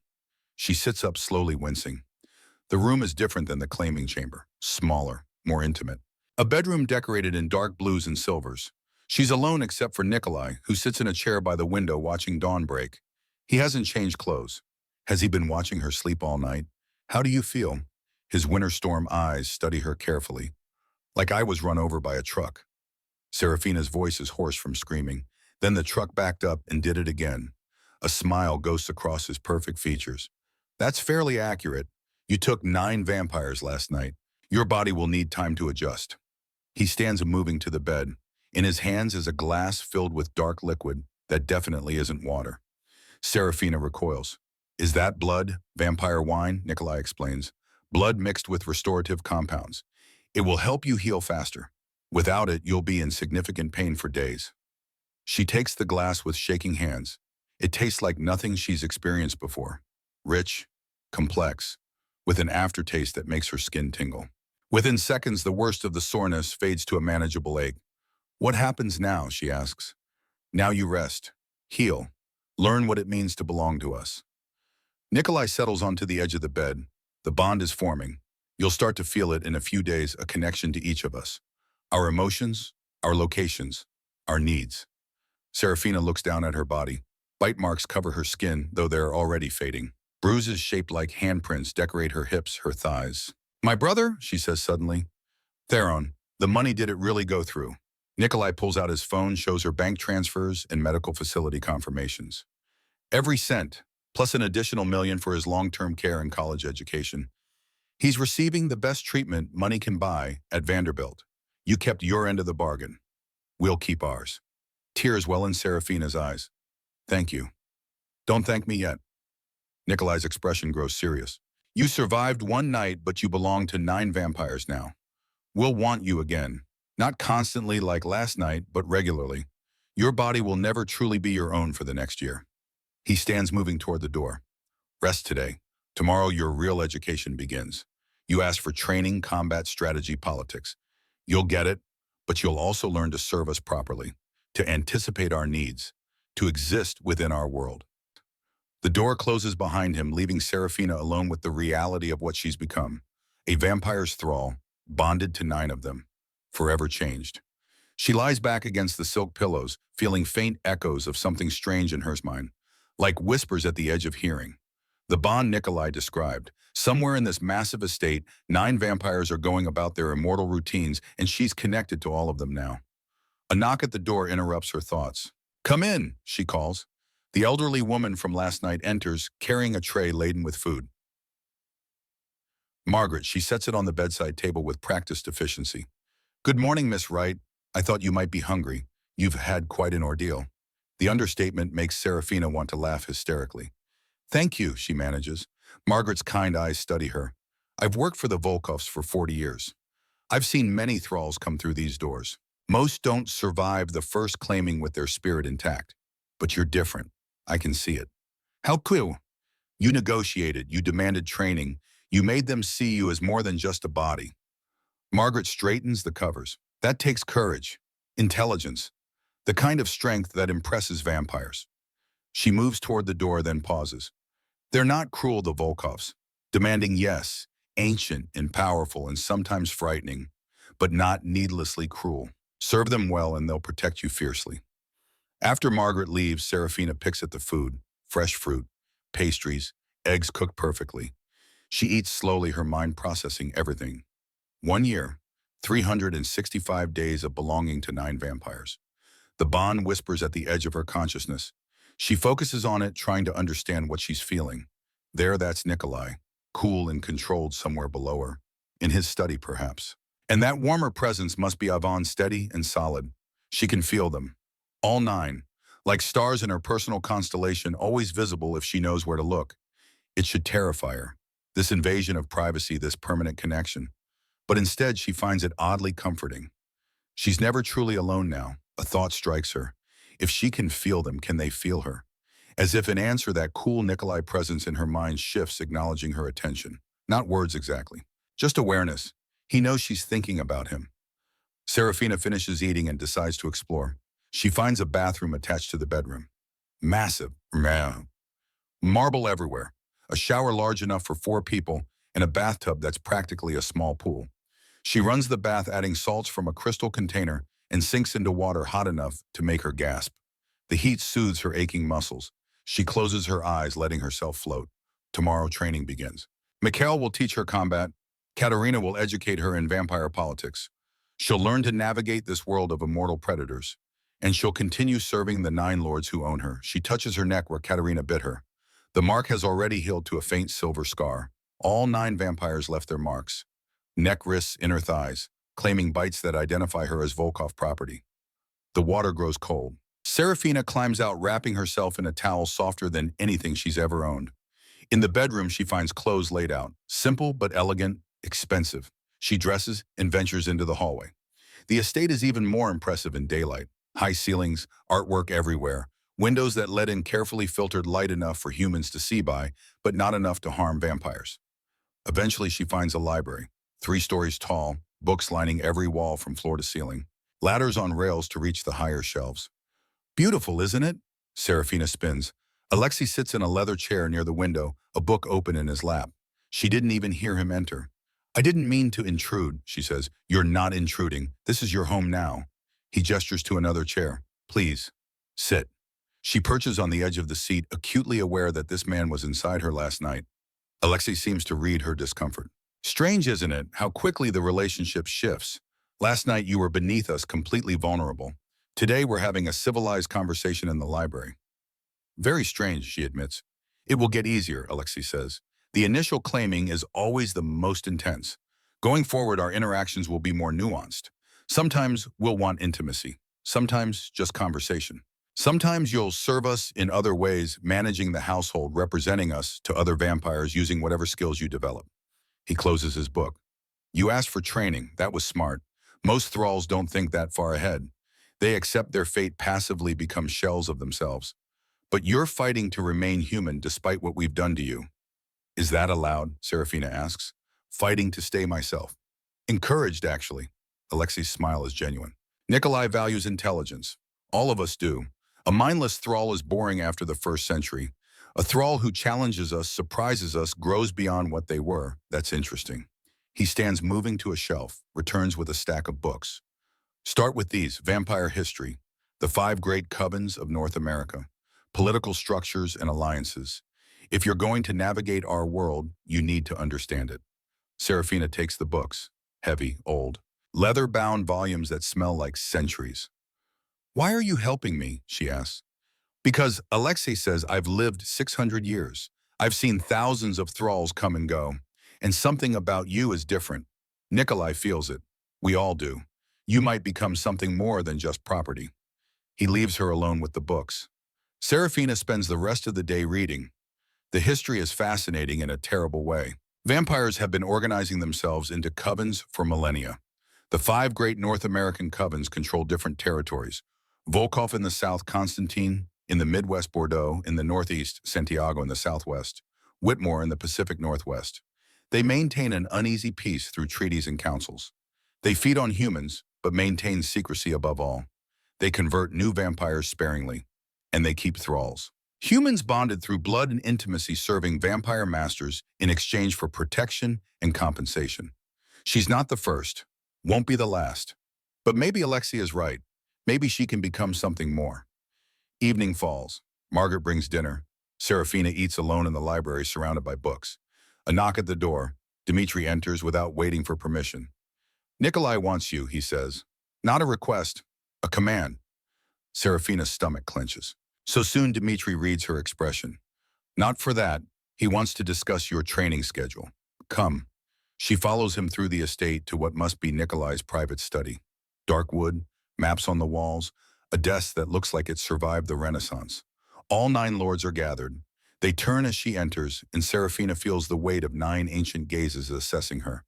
She sits up slowly, wincing. The room is different than the claiming chamber. Smaller, more intimate. A bedroom decorated in dark blues and silvers. She's alone except for Nikolai, who sits in a chair by the window watching dawn break. He hasn't changed clothes. Has he been watching her sleep all night? How do you feel? His winter storm eyes study her carefully. Like I was run over by a truck. Serafina's voice is hoarse from screaming. Then the truck backed up and did it again. A smile ghosts across his perfect features. That's fairly accurate. You took 9 vampires last night. Your body will need time to adjust. He stands moving to the bed. In his hands is a glass filled with dark liquid that definitely isn't water. Serafina recoils. Is that blood? Vampire wine? Nikolai explains. Blood mixed with restorative compounds. It will help you heal faster. Without it, you'll be in significant pain for days. She takes the glass with shaking hands. It tastes like nothing she's experienced before. Rich, complex, with an aftertaste that makes her skin tingle. Within seconds, the worst of the soreness fades to a manageable ache. What happens now, she asks. Now you rest, heal, learn what it means to belong to us. Nikolai settles onto the edge of the bed. The bond is forming. You'll start to feel it in a few days, a connection to each of us. Our emotions, our locations, our needs. Serafina looks down at her body. Bite marks cover her skin, though they're already fading. Bruises shaped like handprints decorate her hips, her thighs. My brother, she says suddenly. Theron, the money did it really go through? Nikolai pulls out his phone, shows her bank transfers and medical facility confirmations. Every cent, plus an additional $1 million for his long-term care and college education. He's receiving the best treatment money can buy at Vanderbilt. You kept your end of the bargain. We'll keep ours. Tears well in Serafina's eyes. Thank you. Don't thank me yet. Nikolai's expression grows serious. You survived one night, but you belong to 9 vampires now. We'll want you again. Not constantly like last night, but regularly. Your body will never truly be your own for the next year. He stands moving toward the door. Rest today. Tomorrow your real education begins. You ask for training, combat, strategy, politics. You'll get it, but you'll also learn to serve us properly, to anticipate our needs, to exist within our world. The door closes behind him, leaving Serafina alone with the reality of what she's become. A vampire's thrall, bonded to 9 of them, forever changed. She lies back against the silk pillows, feeling faint echoes of something strange in her mind, like whispers at the edge of hearing. The bond Nikolai described. Somewhere in this massive estate, 9 vampires are going about their immortal routines, and she's connected to all of them now. A knock at the door interrupts her thoughts. Come in, she calls. The elderly woman from last night enters, carrying a tray laden with food. Margaret, she sets it on the bedside table with practiced efficiency. Good morning, Miss Wright. I thought you might be hungry. You've had quite an ordeal. The understatement makes Serafina want to laugh hysterically. Thank you, she manages. Margaret's kind eyes study her. I've worked for the Volkovs for 40 years. I've seen many thralls come through these doors. Most don't survive the first claiming with their spirit intact. But you're different. I can see it. How cool. You negotiated, you demanded training, you made them see you as more than just a body. Margaret straightens the covers. That takes courage, intelligence, the kind of strength that impresses vampires. She moves toward the door, then pauses. They're not cruel, the Volkovs. Demanding, yes, ancient and powerful and sometimes frightening, but not needlessly cruel. Serve them well and they'll protect you fiercely. After Margaret leaves, Serafina picks at the food, fresh fruit, pastries, eggs cooked perfectly. She eats slowly, her mind processing everything. 1 year, 365 days of belonging to 9 vampires. The bond whispers at the edge of her consciousness. She focuses on it, trying to understand what she's feeling. There, that's Nikolai, cool and controlled somewhere below her. In his study, perhaps. And that warmer presence must be Yvonne, steady and solid. She can feel them. All 9, like stars in her personal constellation, always visible if she knows where to look. It should terrify her, this invasion of privacy, this permanent connection. But instead, she finds it oddly comforting. She's never truly alone now. A thought strikes her. If she can feel them, can they feel her? As if in answer, that cool Nikolai presence in her mind shifts, acknowledging her attention. Not words exactly, just awareness. He knows she's thinking about him. Serafina finishes eating and decides to explore. She finds a bathroom attached to the bedroom. Massive. Marble everywhere. A shower large enough for 4 people, and a bathtub that's practically a small pool. She runs the bath, adding salts from a crystal container, and sinks into water hot enough to make her gasp. The heat soothes her aching muscles. She closes her eyes, letting herself float. Tomorrow training begins. Mikhail will teach her combat. Katerina will educate her in vampire politics. She'll learn to navigate this world of immortal predators, and she'll continue serving the 9 lords who own her. She touches her neck where Katerina bit her. The mark has already healed to a faint silver scar. All 9 vampires left their marks. Neck, wrists, inner thighs, claiming bites that identify her as Volkov property. The water grows cold. Serafina climbs out, wrapping herself in a towel softer than anything she's ever owned. In the bedroom, she finds clothes laid out. Simple but elegant, expensive. She dresses and ventures into the hallway. The estate is even more impressive in daylight. High ceilings, artwork everywhere, windows that let in carefully filtered light enough for humans to see by, but not enough to harm vampires. Eventually, she finds a library, 3 stories tall, books lining every wall from floor to ceiling, ladders on rails to reach the higher shelves. Beautiful, isn't it? Serafina spins. Alexei sits in a leather chair near the window, a book open in his lap. She didn't even hear him enter. I didn't mean to intrude, she says. You're not intruding. This is your home now. He gestures to another chair. Please, sit. She perches on the edge of the seat, acutely aware that this man was inside her last night. Alexei seems to read her discomfort. Strange, isn't it, how quickly the relationship shifts? Last night you were beneath us, completely vulnerable. Today we're having a civilized conversation in the library. Very strange, she admits. It will get easier, Alexei says. The initial claiming is always the most intense. Going forward, our interactions will be more nuanced. Sometimes we'll want intimacy. Sometimes just conversation. Sometimes you'll serve us in other ways, managing the household, representing us to other vampires using whatever skills you develop. He closes his book. You asked for training. That was smart. Most thralls don't think that far ahead. They accept their fate, passively become shells of themselves. But you're fighting to remain human despite what we've done to you. Is that allowed? Serafina asks. Fighting to stay myself. Encouraged, actually. Alexei's smile is genuine. Nikolai values intelligence. All of us do. A mindless thrall is boring after the first century. A thrall who challenges us, surprises us, grows beyond what they were. That's interesting. He stands moving to a shelf, returns with a stack of books. Start with these: Vampire History, The 5 Great Covens of North America, Political Structures and Alliances. If you're going to navigate our world, you need to understand it. Serafina takes the books. Heavy, old, leather-bound volumes that smell like centuries. Why are you helping me? She asks. Because Alexei says I've lived 600 years. I've seen thousands of thralls come and go. And something about you is different. Nikolai feels it. We all do. You might become something more than just property. He leaves her alone with the books. Serafina spends the rest of the day reading. The history is fascinating in a terrible way. Vampires have been organizing themselves into covens for millennia. The 5 great North American covens control different territories. Volkov in the south, Constantine in the Midwest, Bordeaux in the northeast, Santiago in the southwest, Whitmore in the Pacific Northwest. They maintain an uneasy peace through treaties and councils. They feed on humans, but maintain secrecy above all. They convert new vampires sparingly, and they keep thralls. Humans bonded through blood and intimacy, serving vampire masters in exchange for protection and compensation. She's not the first, won't be the last. But maybe Alexei is right. Maybe she can become something more. Evening falls. Margaret brings dinner. Serafina eats alone in the library, surrounded by books. A knock at the door. Dmitri enters without waiting for permission. Nikolai wants you, he says. Not a request, a command. Serafina's stomach clenches. So soon Dmitri reads her expression. Not for that. He wants to discuss your training schedule. Come. She follows him through the estate to what must be Nikolai's private study. Dark wood, maps on the walls, a desk that looks like it survived the Renaissance. All 9 lords are gathered. They turn as she enters, and Serafina feels the weight of 9 ancient gazes assessing her.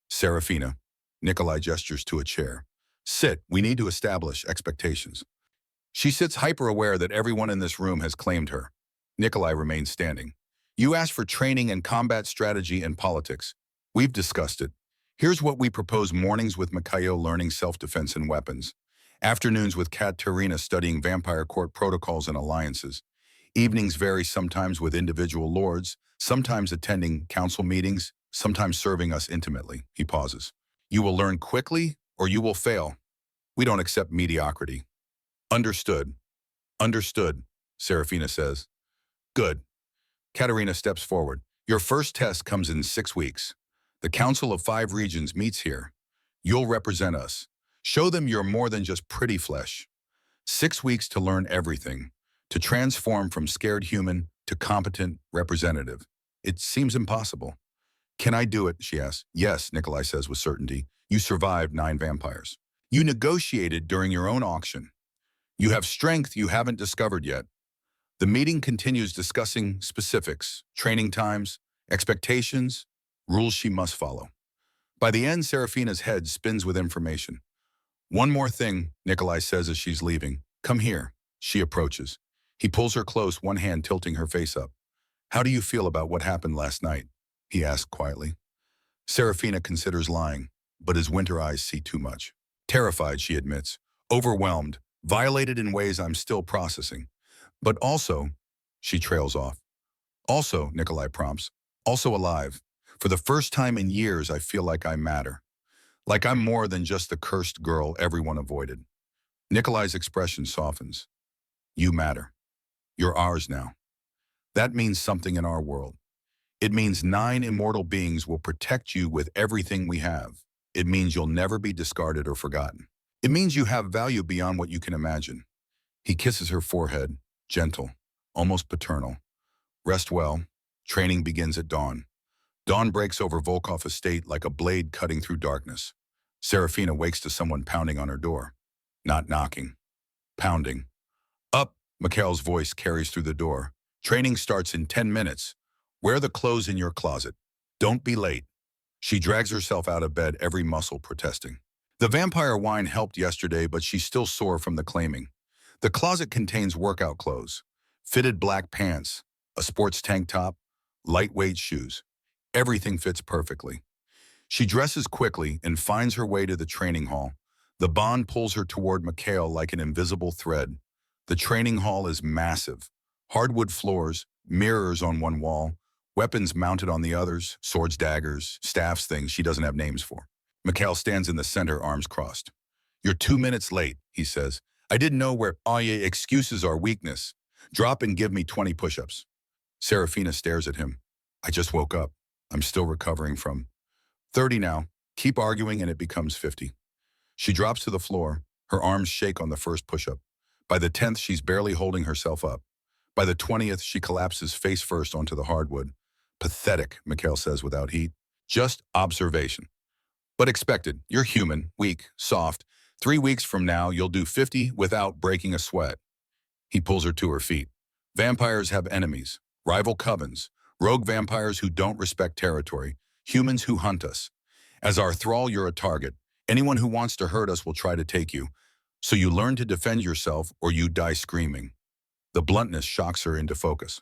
Serafina. Nikolai gestures to a chair. Sit, we need to establish expectations. She sits, hyper-aware that everyone in this room has claimed her. Nikolai remains standing. You asked for training in combat strategy and politics. We've discussed it. Here's what we propose: mornings with Mikhail learning self-defense and weapons. Afternoons with Katerina studying vampire court protocols and alliances. Evenings vary, sometimes with individual lords, sometimes attending council meetings, sometimes serving us intimately. He pauses. You will learn quickly or you will fail. We don't accept mediocrity. Understood. Understood, Serafina says. Good. Katerina steps forward. Your first test comes in 6 weeks. The Council of 5 Regions meets here. You'll represent us. Show them you're more than just pretty flesh. 6 weeks to learn everything, to transform from scared human to competent representative. It seems impossible. Can I do it, she asks. Yes, Nikolai says with certainty. You survived 9 vampires. You negotiated during your own auction. You have strength you haven't discovered yet. The meeting continues discussing specifics, training times, expectations, rules she must follow. By the end, Serafina's head spins with information. One more thing, Nikolai says as she's leaving. Come here. She approaches. He pulls her close, one hand tilting her face up. How do you feel about what happened last night? He asks quietly. Serafina considers lying, but his winter eyes see too much. Terrified, she admits. Overwhelmed, violated in ways I'm still processing. But also, she trails off. Also, Nikolai prompts, also alive. For the first time in years, I feel like I matter. Like I'm more than just the cursed girl everyone avoided. Nikolai's expression softens. You matter. You're ours now. That means something in our world. It means 9 immortal beings will protect you with everything we have. It means you'll never be discarded or forgotten. It means you have value beyond what you can imagine. He kisses her forehead, gentle, almost paternal. Rest well. Training begins at dawn. Dawn breaks over Volkov estate like a blade cutting through darkness. Serafina wakes to someone pounding on her door. Not knocking. Pounding. Up, Mikhail's voice carries through the door. Training starts in 10 minutes. Wear the clothes in your closet. Don't be late. She drags herself out of bed, every muscle protesting. The vampire wine helped yesterday, but she's still sore from the claiming. The closet contains workout clothes, fitted black pants, a sports tank top, lightweight shoes. Everything fits perfectly. She dresses quickly and finds her way to the training hall. The bond pulls her toward Mikhail like an invisible thread. The training hall is massive. Hardwood floors, mirrors on one wall, weapons mounted on the others, swords, daggers, staffs, things she doesn't have names for. Mikhail stands in the center, arms crossed. You're 2 minutes late, he says. I didn't know where all your excuses are weakness. Drop and give me 20 push-ups. Serafina stares at him. I just woke up. I'm still recovering from 30 now. Keep arguing and it becomes 50. She drops to the floor. Her arms shake on the first push-up. By the 10th, she's barely holding herself up. By the 20th, she collapses face first onto the hardwood. Pathetic, Mikhail says without heat. Just observation. But expected. You're human, weak, soft. 3 weeks from now, you'll do 50 without breaking a sweat. He pulls her to her feet. Vampires have enemies, rival covens, rogue vampires who don't respect territory, humans who hunt us. As our thrall, you're a target. Anyone who wants to hurt us will try to take you. So you learn to defend yourself or you die screaming. The bluntness shocks her into focus.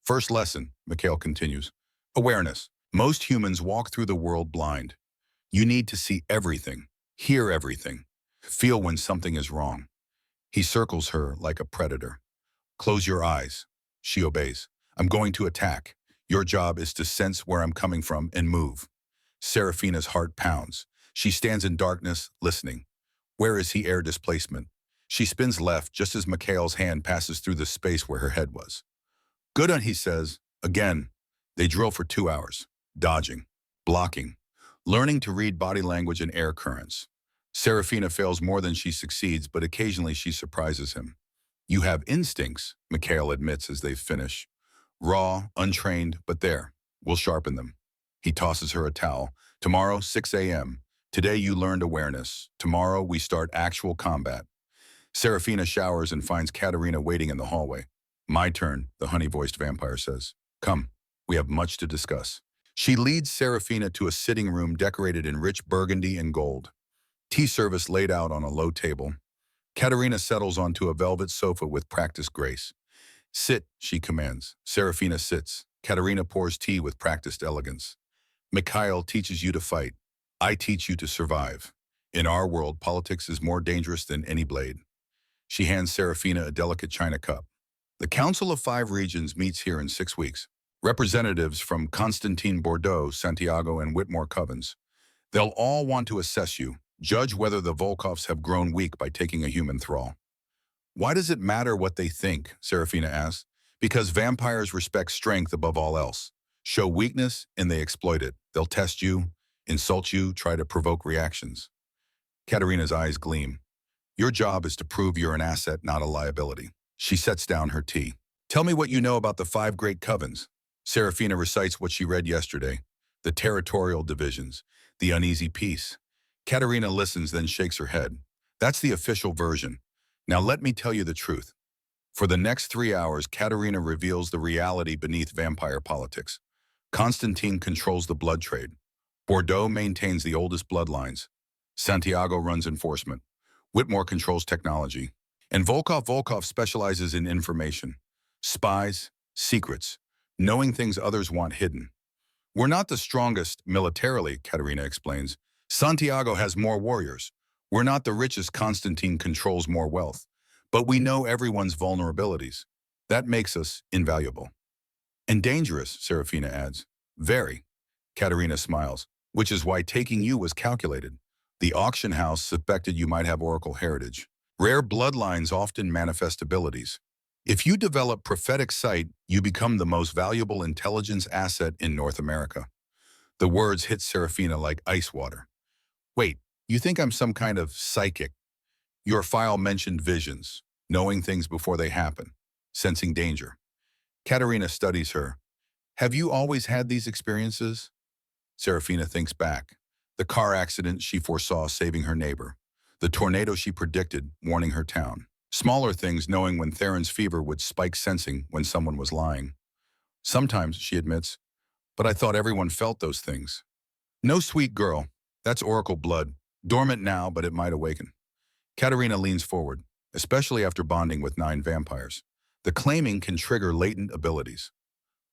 First lesson, Mikhail continues. Awareness. Most humans walk through the world blind. You need to see everything, hear everything, feel when something is wrong. He circles her like a predator. Close your eyes. She obeys. I'm going to attack. Your job is to sense where I'm coming from and move. Serafina's heart pounds. She stands in darkness, listening. Where is he? Air displacement. She spins left just as Mikhail's hand passes through the space where her head was. Good on, he says. Again. They drill for 2 hours. Dodging. Blocking. Learning to read body language and air currents. Serafina fails more than she succeeds, but occasionally she surprises him. You have instincts, Mikhail admits as they finish. Raw, untrained, but there. We'll sharpen them. He tosses her a towel. Tomorrow, 6 a.m. Today you learned awareness. Tomorrow we start actual combat. Serafina showers and finds Katerina waiting in the hallway. My turn, the honey-voiced vampire says. Come, we have much to discuss. She leads Serafina to a sitting room decorated in rich burgundy and gold. Tea service laid out on a low table. Katerina settles onto a velvet sofa with practiced grace. Sit, she commands. Serafina sits. Katerina pours tea with practiced elegance. Mikhail teaches you to fight. I teach you to survive. In our world, politics is more dangerous than any blade. She hands Serafina a delicate china cup. The Council of 5 Regions meets here in 6 weeks. Representatives from Constantine, Bordeaux, Santiago, and Whitmore covens. They'll all want to assess you, judge whether the Volkovs have grown weak by taking a human thrall. Why does it matter what they think? Serafina asks. Because vampires respect strength above all else. Show weakness and they exploit it. They'll test you, insult you, try to provoke reactions. Katerina's eyes gleam. Your job is to prove you're an asset, not a liability. She sets down her tea. Tell me what you know about the five great covens. Serafina recites what she read yesterday. The territorial divisions, the uneasy peace. Katerina listens, then shakes her head. That's the official version. Now let me tell you the truth. For the next 3 hours, Katerina reveals the reality beneath vampire politics. Constantine controls the blood trade. Bordeaux maintains the oldest bloodlines. Santiago runs enforcement. Whitmore controls technology. And Volkov specializes in information. Spies, secrets, knowing things others want hidden. We're not the strongest militarily, Katerina explains. Santiago has more warriors. We're not the richest. Constantine controls more wealth. But we know everyone's vulnerabilities. That makes us invaluable. And dangerous, Serafina adds. Very. Katerina smiles, which is why taking you was calculated. The auction house suspected you might have Oracle heritage. Rare bloodlines often manifest abilities. If you develop prophetic sight, you become the most valuable intelligence asset in North America. The words hit Serafina like ice water. Wait, you think I'm some kind of psychic? Your file mentioned visions, knowing things before they happen, sensing danger. Katerina studies her. Have you always had these experiences? Serafina thinks back. The car accident she foresaw saving her neighbor. The tornado she predicted, warning her town. Smaller things, knowing when Theron's fever would spike, sensing when someone was lying. Sometimes, she admits, but I thought everyone felt those things. No, sweet girl. That's Oracle blood. Dormant now, but it might awaken. Katerina leans forward, especially after bonding with 9 vampires. The claiming can trigger latent abilities.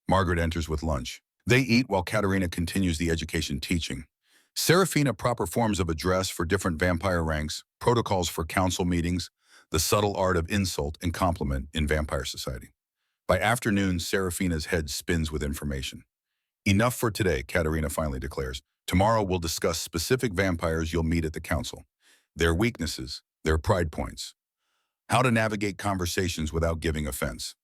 Margaret enters with lunch. They eat while Katerina continues the education teaching. Serafina proper forms of address for different vampire ranks, protocols for council meetings, the subtle art of insult and compliment in vampire society. By afternoon, Serafina's head spins with information. Enough for today, Katerina finally declares. Tomorrow we'll discuss specific vampires you'll meet at the council, their weaknesses, their pride points, how to navigate conversations without giving offense.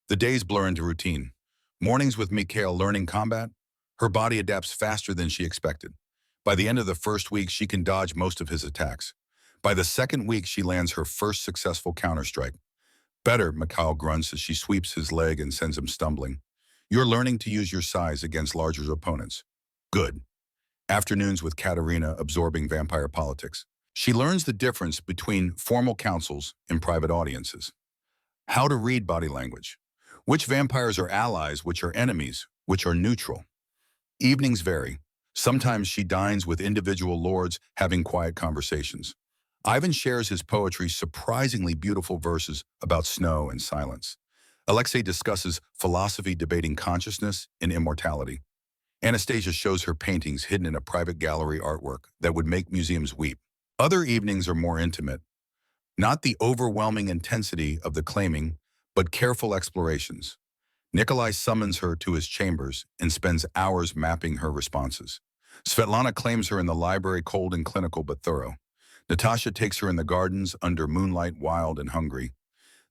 The days blur into routine. Mornings with Mikhail learning combat, her body adapts faster than she expected. By the end of the first week, she can dodge most of his attacks. By the second week, she lands her first successful counterstrike. Better, Mikhail grunts as she sweeps his leg and sends him stumbling. You're learning to use your size against larger opponents. Good. Afternoons with Katerina absorbing vampire politics. She learns the difference between formal councils and private audiences. How to read body language. Which vampires are allies, which are enemies, which are neutral. Evenings vary. Sometimes she dines with individual lords, having quiet conversations. Ivan shares his poetry, surprisingly beautiful verses about snow and silence. Alexei discusses philosophy, debating consciousness and immortality. Anastasia shows her paintings hidden in a private gallery artwork that would make museums weep. Other evenings are more intimate. Not the overwhelming intensity of the claiming, but careful explorations. Nikolai summons her to his chambers and spends hours mapping her responses. Svetlana claims her in the library, cold and clinical but thorough. Natasha takes her in the gardens under moonlight, wild and hungry.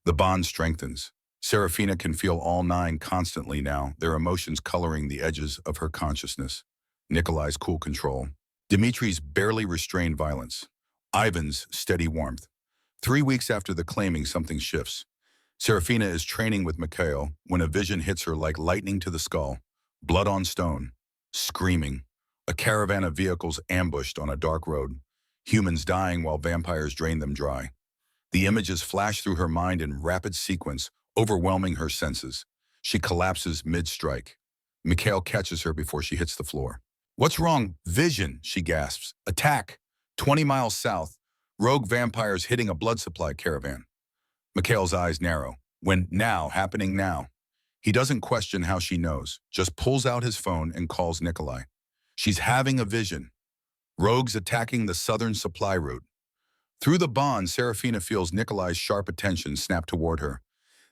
The bond strengthens. Serafina can feel all 9 constantly now, their emotions coloring the edges of her consciousness. Nikolai's cool control. Dimitri's barely restrained violence. Ivan's steady warmth. 3 weeks after the claiming, something shifts. Serafina is training with Mikhail when a vision hits her like lightning to the skull. Blood on stone. Screaming. A caravan of vehicles ambushed on a dark road. Humans dying while vampires drain them dry. The images flash through her mind in rapid sequence, overwhelming her senses. She collapses mid-strike. Mikhail catches her before she hits the floor. What's wrong? Vision, she gasps. Attack. 20 miles south. Rogue vampires hitting a blood supply caravan. Mikhail's eyes narrow. When now, happening now. He doesn't question how she knows, just pulls out his phone and calls Nikolai. She's having a vision. Rogues attacking the southern supply route. Through the bond, Serafina feels Nikolai's sharp attention snap toward her.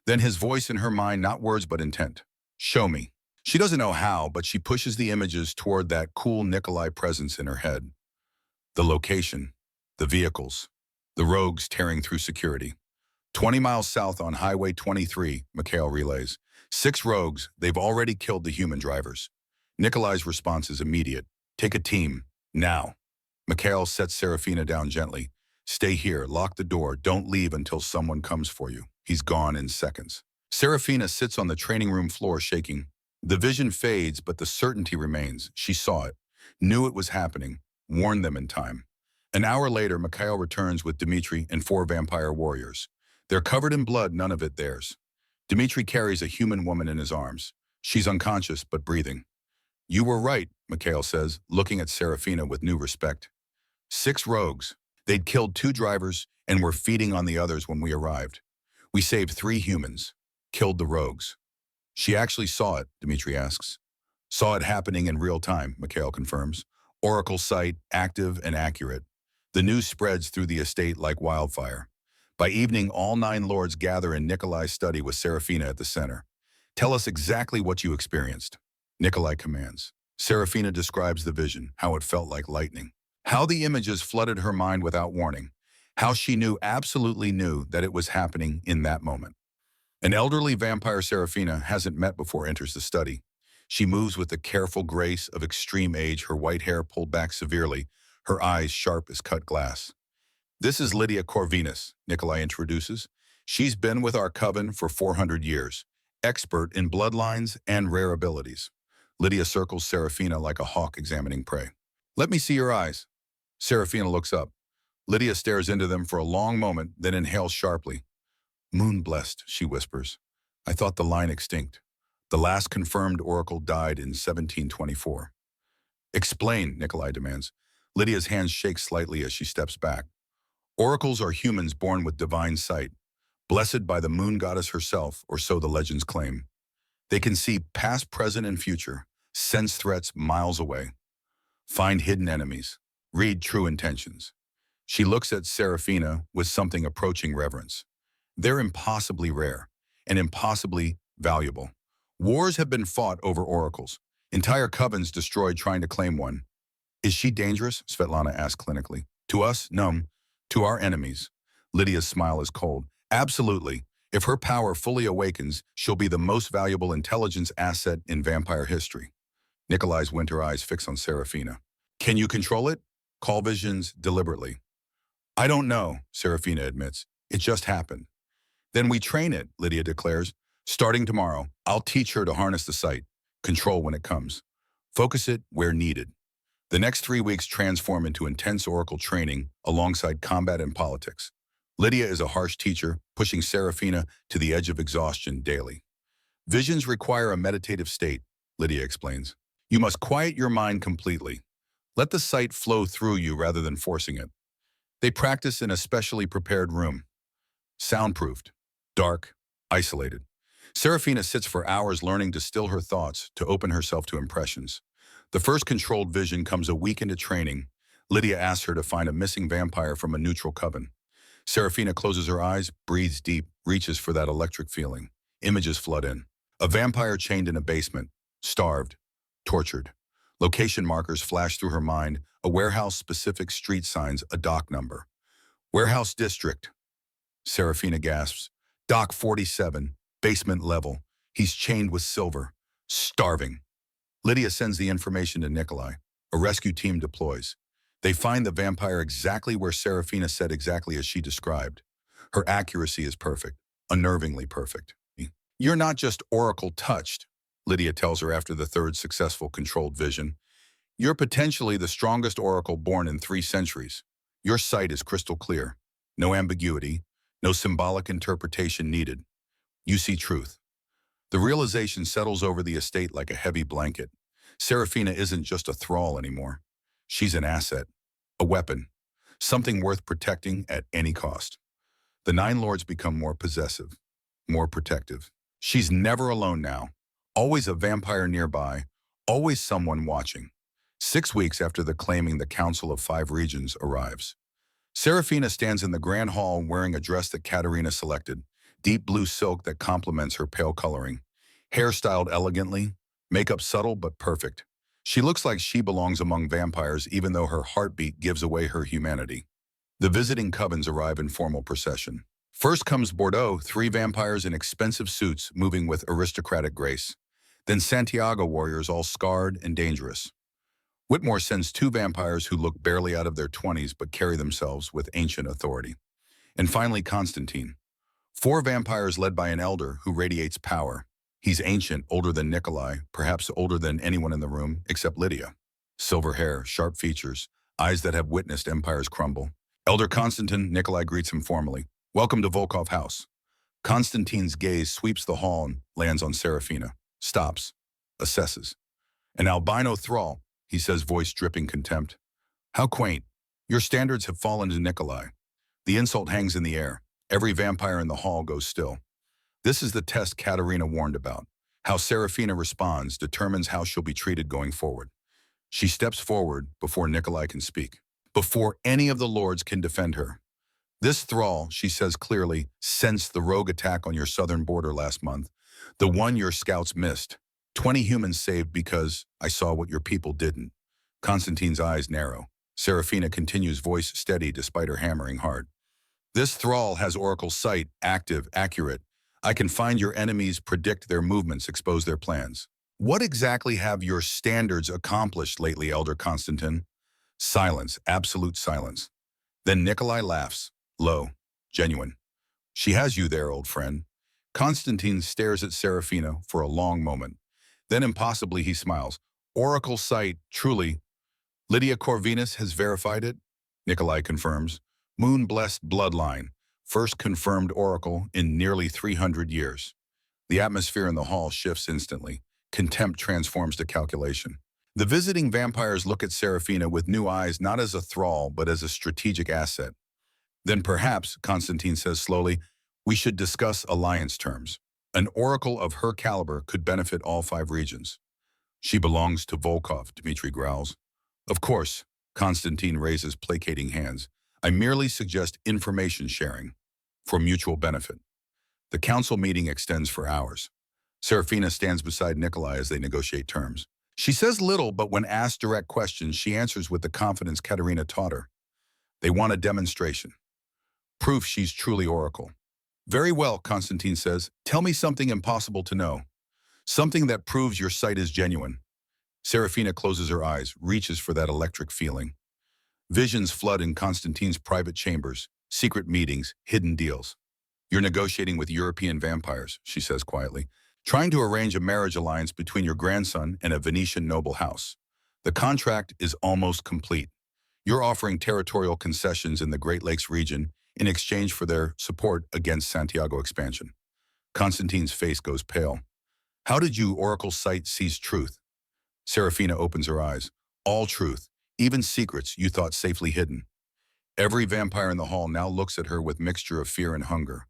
Then his voice in her mind, not words but intent. Show me. She doesn't know how, but she pushes the images toward that cool Nikolai presence in her head. The location, the vehicles, the rogues tearing through security. 20 miles south on Highway 23, Mikhail relays. 6 rogues, they've already killed the human drivers. Nikolai's response is immediate. Take a team, now. Mikhail sets Serafina down gently. Stay here, lock the door, don't leave until someone comes for you. He's gone in seconds. Serafina sits on the training room floor shaking. The vision fades, but the certainty remains. She saw it, knew it was happening, warned them in time. An hour later, Mikhail returns with Dmitri and 4 vampire warriors. They're covered in blood, none of it theirs. Dmitri carries a human woman in his arms. She's unconscious, but breathing. You were right, Mikhail says, looking at Serafina with new respect. 6 rogues. They'd killed 2 drivers and were feeding on the others when we arrived. We saved 3 humans, killed the rogues. She actually saw it, Dmitri asks. Saw it happening in real time, Mikhail confirms. Oracle site, active and accurate. The news spreads through the estate like wildfire. By evening, all 9 lords gather in Nikolai's study with Serafina at the center. Tell us exactly what you experienced. Nikolai commands. Serafina describes the vision, how it felt like lightning. How the images flooded her mind without warning. How she absolutely knew that it was happening in that moment. An elderly vampire Serafina hasn't met before enters the study. She moves with the careful grace of extreme age, her white hair pulled back severely, her eyes sharp as cut glass. This is Lydia Corvinus, Nikolai introduces. She's been with our coven for 400 years, expert in bloodlines and rare abilities. Lydia circles Serafina like a hawk examining prey. Let me see your eyes. Serafina looks up. Lydia stares into them for a long moment, then inhales sharply. Moon-blessed, she whispers. I thought the line extinct. The last confirmed oracle died in 1724. Explain, Nikolai demands. Lydia's hands shake slightly as she steps back. Oracles are humans born with divine sight, blessed by the moon goddess herself, or so the legends claim. They can see past, present, and future, sense threats miles away, find hidden enemies, read true intentions. She looks at Serafina with something approaching reverence. They're impossibly rare and impossibly valuable. Wars have been fought over oracles, entire covens destroyed trying to claim one. Is she dangerous? Svetlana asked clinically. To us, no. To our enemies. Lydia's smile is cold. Absolutely. If her power fully awakens, she'll be the most valuable intelligence asset in vampire history. Nikolai's winter eyes fix on Serafina. Can you control it? Call visions deliberately. I don't know, Serafina admits. It just happened. Then we train it, Lydia declares. Starting tomorrow, I'll teach her to harness the sight, control when it comes, focus it where needed. The next 3 weeks transform into intense oracle training alongside combat and politics. Lydia is a harsh teacher, pushing Serafina to the edge of exhaustion daily. Visions require a meditative state, Lydia explains. You must quiet your mind completely. Let the sight flow through you rather than forcing it. They practice in a specially prepared room. Soundproofed, dark, isolated. Serafina sits for hours learning to still her thoughts, to open herself to impressions. The first controlled vision comes a week into training. Lydia asks her to find a missing vampire from a neutral coven. Serafina closes her eyes, breathes deep, reaches for that electric feeling. Images flood in. A vampire chained in a basement, starved, tortured. Location markers flash through her mind, a warehouse-specific street signs, a dock number. Warehouse district. Serafina gasps. Dock 47, basement level. He's chained with silver. Starving. Lydia sends the information to Nikolai. A rescue team deploys. They find the vampire exactly where Serafina said, exactly as she described. Her accuracy is perfect, unnervingly perfect. You're not just oracle touched, Lydia tells her after the 3rd successful controlled vision. You're potentially the strongest oracle born in 3 centuries. Your sight is crystal clear. No ambiguity, no symbolic interpretation needed. You see truth. The realization settles over the estate like a heavy blanket. Serafina isn't just a thrall anymore. She's an asset, a weapon, something worth protecting at any cost. The 9 lords become more possessive, more protective. She's never alone now. Always a vampire nearby, always someone watching. 6 weeks after the claiming the Council of 5 Regions arrives. Serafina stands in the grand hall wearing a dress that Katerina selected, deep blue silk that complements her pale coloring. Hair styled elegantly, makeup subtle but perfect. She looks like she belongs among vampires even though her heartbeat gives away her humanity. The visiting covens arrive in formal procession. First comes Bordeaux, 3 vampires in expensive suits moving with aristocratic grace. Then Santiago warriors all scarred and dangerous. Whitmore sends 2 vampires who look barely out of their 20s but carry themselves with ancient authority. And finally, Constantine. 4 vampires led by an elder who radiates power. He's ancient, older than Nikolai, perhaps older than anyone in the room except Lydia. Silver hair, sharp features, eyes that have witnessed empires crumble. Elder Constantine, Nikolai greets him formally. Welcome to Volkov House. Constantine's gaze sweeps the hall and lands on Serafina. Stops. Assesses. An albino thrall, he says, voice dripping contempt. How quaint. Your standards have fallen to Nikolai. The insult hangs in the air. Every vampire in the hall goes still. This is the test Katerina warned about. How Serafina responds determines how she'll be treated going forward. She steps forward before Nikolai can speak, before any of the lords can defend her. This thrall, she says clearly, sensed the rogue attack on your southern border last month, the one your scouts missed. 20 humans saved because I saw what your people didn't. Constantine's eyes narrow. Serafina continues, voice steady despite her hammering hard. This thrall has oracle sight, active, accurate. I can find your enemies, predict their movements, expose their plans. What exactly have your standards accomplished lately, Elder Constantine? Silence, absolute silence. Then Nikolai laughs, low, genuine. She has you there, old friend. Constantine stares at Serafina for a long moment. Then impossibly he smiles. Oracle sight, truly. Lydia Corvinus has verified it? Nikolai confirms. Moon-blessed bloodline, first confirmed oracle in nearly 300 years. The atmosphere in the hall shifts instantly. Contempt transforms to calculation. The visiting vampires look at Serafina with new eyes, not as a thrall, but as a strategic asset. Then perhaps, Constantine says slowly, we should discuss alliance terms. An oracle of her caliber could benefit all 5 regions. She belongs to Volkov, Dmitri growls. Of course, Constantine raises placating hands. I merely suggest information sharing for mutual benefit. The council meeting extends for hours. Serafina stands beside Nikolai as they negotiate terms. She says little, but when asked direct questions, she answers with the confidence Katerina taught her. They want a demonstration. Proof she's truly oracle. Very well, Constantine says. Tell me something impossible to know. Something that proves your sight is genuine. Serafina closes her eyes, reaches for that electric feeling. Visions flood in Constantine's private chambers, secret meetings, hidden deals. You're negotiating with European vampires, she says quietly, trying to arrange a marriage alliance between your grandson and a Venetian noble house. The contract is almost complete. You're offering territorial concessions in the Great Lakes region in exchange for their support against Santiago expansion. Constantine's face goes pale. How did you, Oracle Sight, seize truth? Serafina opens her eyes. All truth, even secrets you thought safely hidden. Every vampire in the hall now looks at her with mixture of fear and hunger.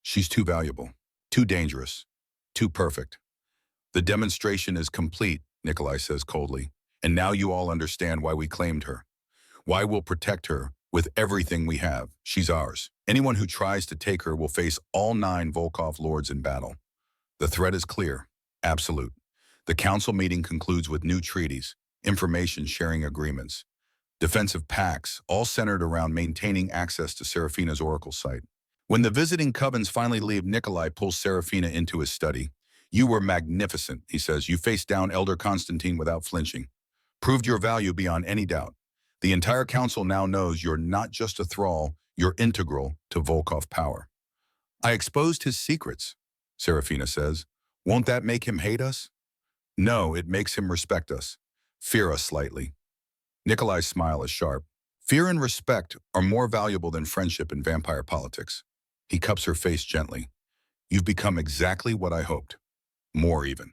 She's too valuable, too dangerous, too perfect. The demonstration is complete, Nikolai says coldly, and now you all understand why we claimed her. Why we'll protect her with everything we have. She's ours. Anyone who tries to take her will face all 9 Volkov lords in battle. The threat is clear, absolute. The council meeting concludes with new treaties, information sharing agreements, defensive pacts, all centered around maintaining access to Serafina's oracle site. When the visiting covens finally leave, Nikolai pulls Serafina into his study. You were magnificent, he says. You faced down Elder Constantine without flinching. Proved your value beyond any doubt. The entire council now knows you're not just a thrall, you're integral to Volkov power. I exposed his secrets, Serafina says. Won't that make him hate us? No, it makes him respect us. Fear us slightly. Nikolai's smile is sharp. Fear and respect are more valuable than friendship in vampire politics. He cups her face gently. You've become exactly what I hoped. More even.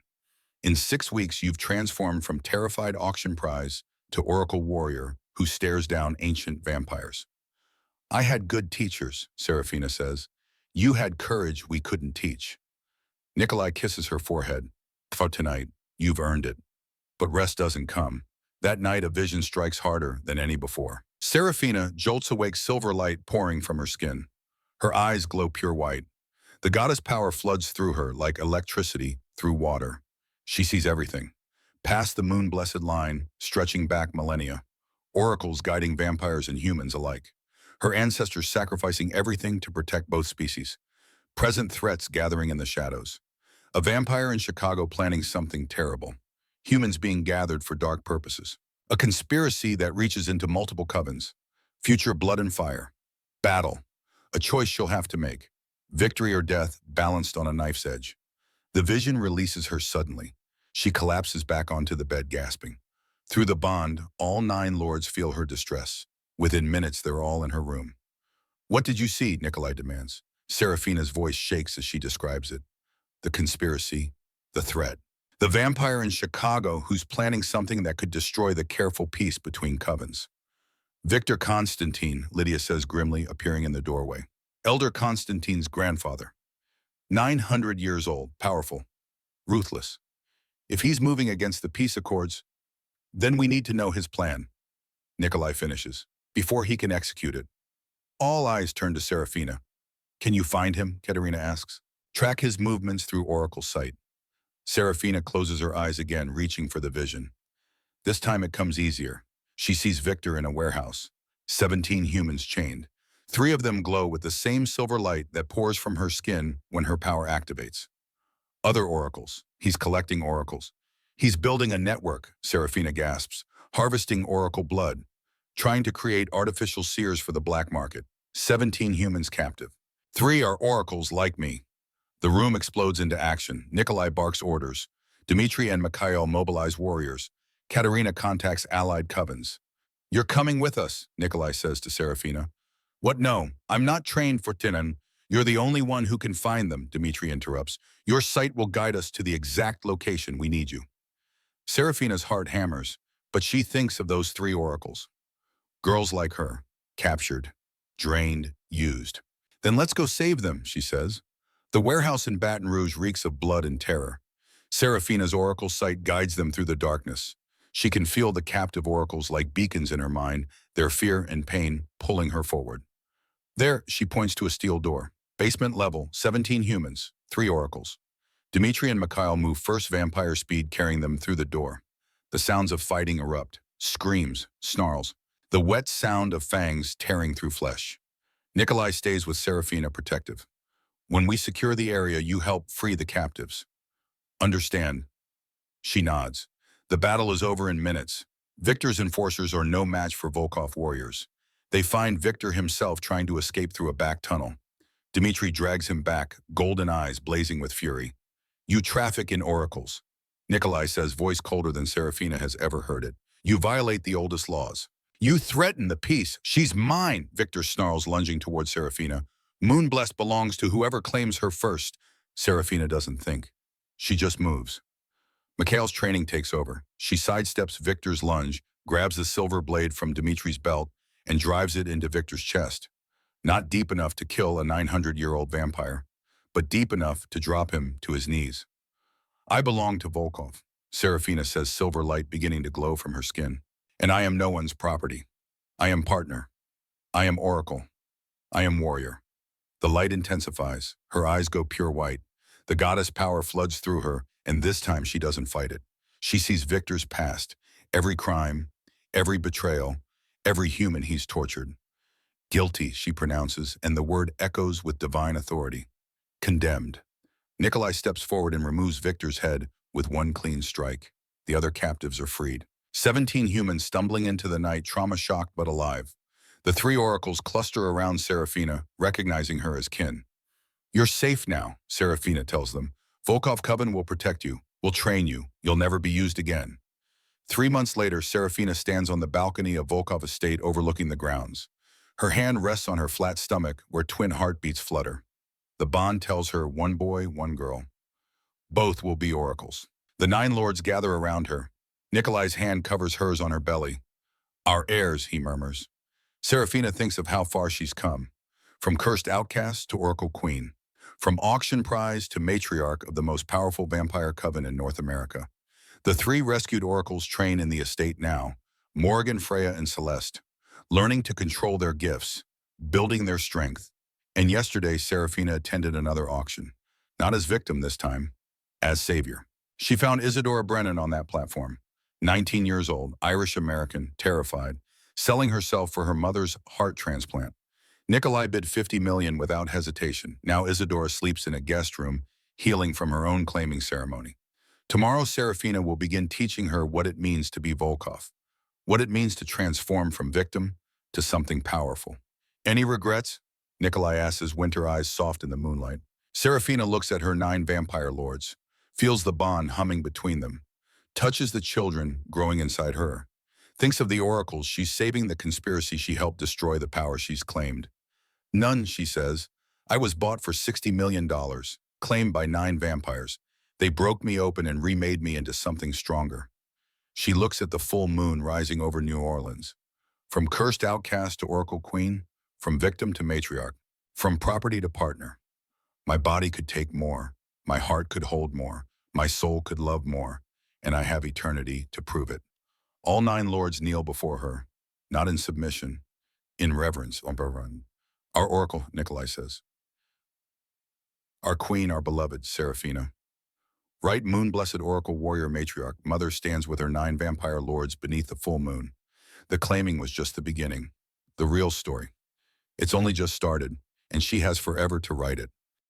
In 6 weeks, you've transformed from terrified auction prize to oracle warrior who stares down ancient vampires. I had good teachers, Serafina says. You had courage we couldn't teach. Nikolai kisses her forehead. For tonight, you've earned it. But rest doesn't come. That night, a vision strikes harder than any before. Serafina jolts awake, silver light pouring from her skin. Her eyes glow pure white. The goddess power floods through her like electricity through water. She sees everything. Past the moon-blessed line, stretching back millennia. Oracles guiding vampires and humans alike. Her ancestors sacrificing everything to protect both species. Present threats gathering in the shadows. A vampire in Chicago planning something terrible. Humans being gathered for dark purposes. A conspiracy that reaches into multiple covens. Future blood and fire. Battle. A choice she'll have to make. Victory or death balanced on a knife's edge. The vision releases her suddenly. She collapses back onto the bed, gasping. Through the bond, all 9 lords feel her distress. Within minutes, they're all in her room. What did you see? Nikolai demands. Serafina's voice shakes as she describes it. The conspiracy, the threat. The vampire in Chicago who's planning something that could destroy the careful peace between covens. Victor Constantine, Lydia says grimly, appearing in the doorway. Elder Constantine's grandfather. 900 years old, powerful, ruthless. If he's moving against the peace accords, then we need to know his plan, Nikolai finishes, before he can execute it. All eyes turn to Serafina. Can you find him? Katerina asks. Track his movements through Oracle sight. Serafina closes her eyes again, reaching for the vision. This time it comes easier. She sees Victor in a warehouse. 17 humans chained. 3 of them glow with the same silver light that pours from her skin when her power activates. Other oracles. He's collecting oracles. He's building a network, Serafina gasps, harvesting oracle blood, trying to create artificial seers for the black market. 17 humans captive. 3 are oracles like me. The room explodes into action. Nikolai barks orders. Dmitri and Mikhail mobilize warriors. Katerina contacts allied covens. You're coming with us, Nikolai says to Serafina. What? No, I'm not trained for Tinan. You're the only one who can find them, Dmitri interrupts. Your sight will guide us to the exact location we need you. Serafina's heart hammers, but she thinks of those 3 oracles. Girls like her, captured, drained, used. Then let's go save them, she says. The warehouse in Baton Rouge reeks of blood and terror. Serafina's oracle sight guides them through the darkness. She can feel the captive oracles like beacons in her mind, their fear and pain pulling her forward. There, she points to a steel door. Basement level, 17 humans, 3 oracles. Dmitri and Mikhail move first vampire speed, carrying them through the door. The sounds of fighting erupt. Screams, snarls. The wet sound of fangs tearing through flesh. Nikolai stays with Serafina, protective. When we secure the area, you help free the captives. Understand. She nods. The battle is over in minutes. Victor's enforcers are no match for Volkov warriors. They find Victor himself trying to escape through a back tunnel. Dmitri drags him back, golden eyes blazing with fury. You traffic in oracles. Nikolai says, voice colder than Serafina has ever heard it. You violate the oldest laws. You threaten the peace. She's mine, Victor snarls, lunging towards Serafina. Moonblessed belongs to whoever claims her first. Serafina doesn't think. She just moves. Mikhail's training takes over. She sidesteps Victor's lunge, grabs the silver blade from Dmitri's belt, and drives it into Victor's chest. Not deep enough to kill a 900-year-old vampire, but deep enough to drop him to his knees. I belong to Volkov, Serafina says, silver light beginning to glow from her skin. And I am no one's property. I am partner. I am oracle. I am warrior. The light intensifies. Her eyes go pure white. The goddess power floods through her, and this time she doesn't fight it. She sees Victor's past, every crime, every betrayal, every human he's tortured. Guilty, she pronounces, and the word echoes with divine authority. Condemned. Nikolai steps forward and removes Victor's head with one clean strike. The other captives are freed. 17 humans stumbling into the night, trauma-shocked but alive. The 3 oracles cluster around Serafina, recognizing her as kin. You're safe now, Serafina tells them. Volkov Coven will protect you, will train you, you'll never be used again. 3 months later, Serafina stands on the balcony of Volkov Estate overlooking the grounds. Her hand rests on her flat stomach where twin heartbeats flutter. The bond tells her one boy, one girl. Both will be oracles. The 9 lords gather around her. Nikolai's hand covers hers on her belly. Our heirs, he murmurs. Serafina thinks of how far she's come. From cursed outcast to oracle queen. From auction prize to matriarch of the most powerful vampire coven in North America. The 3 rescued oracles train in the estate now. Morgan, Freya, and Celeste. Learning to control their gifts. Building their strength. And yesterday, Serafina attended another auction. Not as victim this time. As savior. She found Isadora Brennan on that platform. 19 years old, Irish-American, terrified, selling herself for her mother's heart transplant. Nikolai bid $50 million without hesitation. Now Isadora sleeps in a guest room, healing from her own claiming ceremony. Tomorrow, Serafina will begin teaching her what it means to be Volkov. what it means to transform from victim to something powerful. Any regrets? Nikolai asks, his winter eyes soft in the moonlight. Serafina looks at her 9 vampire lords, feels the bond humming between them, touches the children growing inside her, thinks of the oracles she's saving, the conspiracy she helped destroy, the power she's claimed. None, she says. I was bought for $60 million, claimed by 9 vampires. They broke me open and remade me into something stronger. She looks at the full moon rising over New Orleans. From cursed outcast to oracle queen, from victim to matriarch, from property to partner. My body could take more, my heart could hold more, my soul could love more, and I have eternity to prove it. All 9 lords kneel before her, not in submission, in reverence. Our oracle, Nikolai says. Our queen, our beloved, Serafina. Right, moon-blessed oracle warrior matriarch, mother stands with her 9 vampire lords beneath the full moon. The claiming was just the beginning. The real story. It's only just started, and she has forever to write it.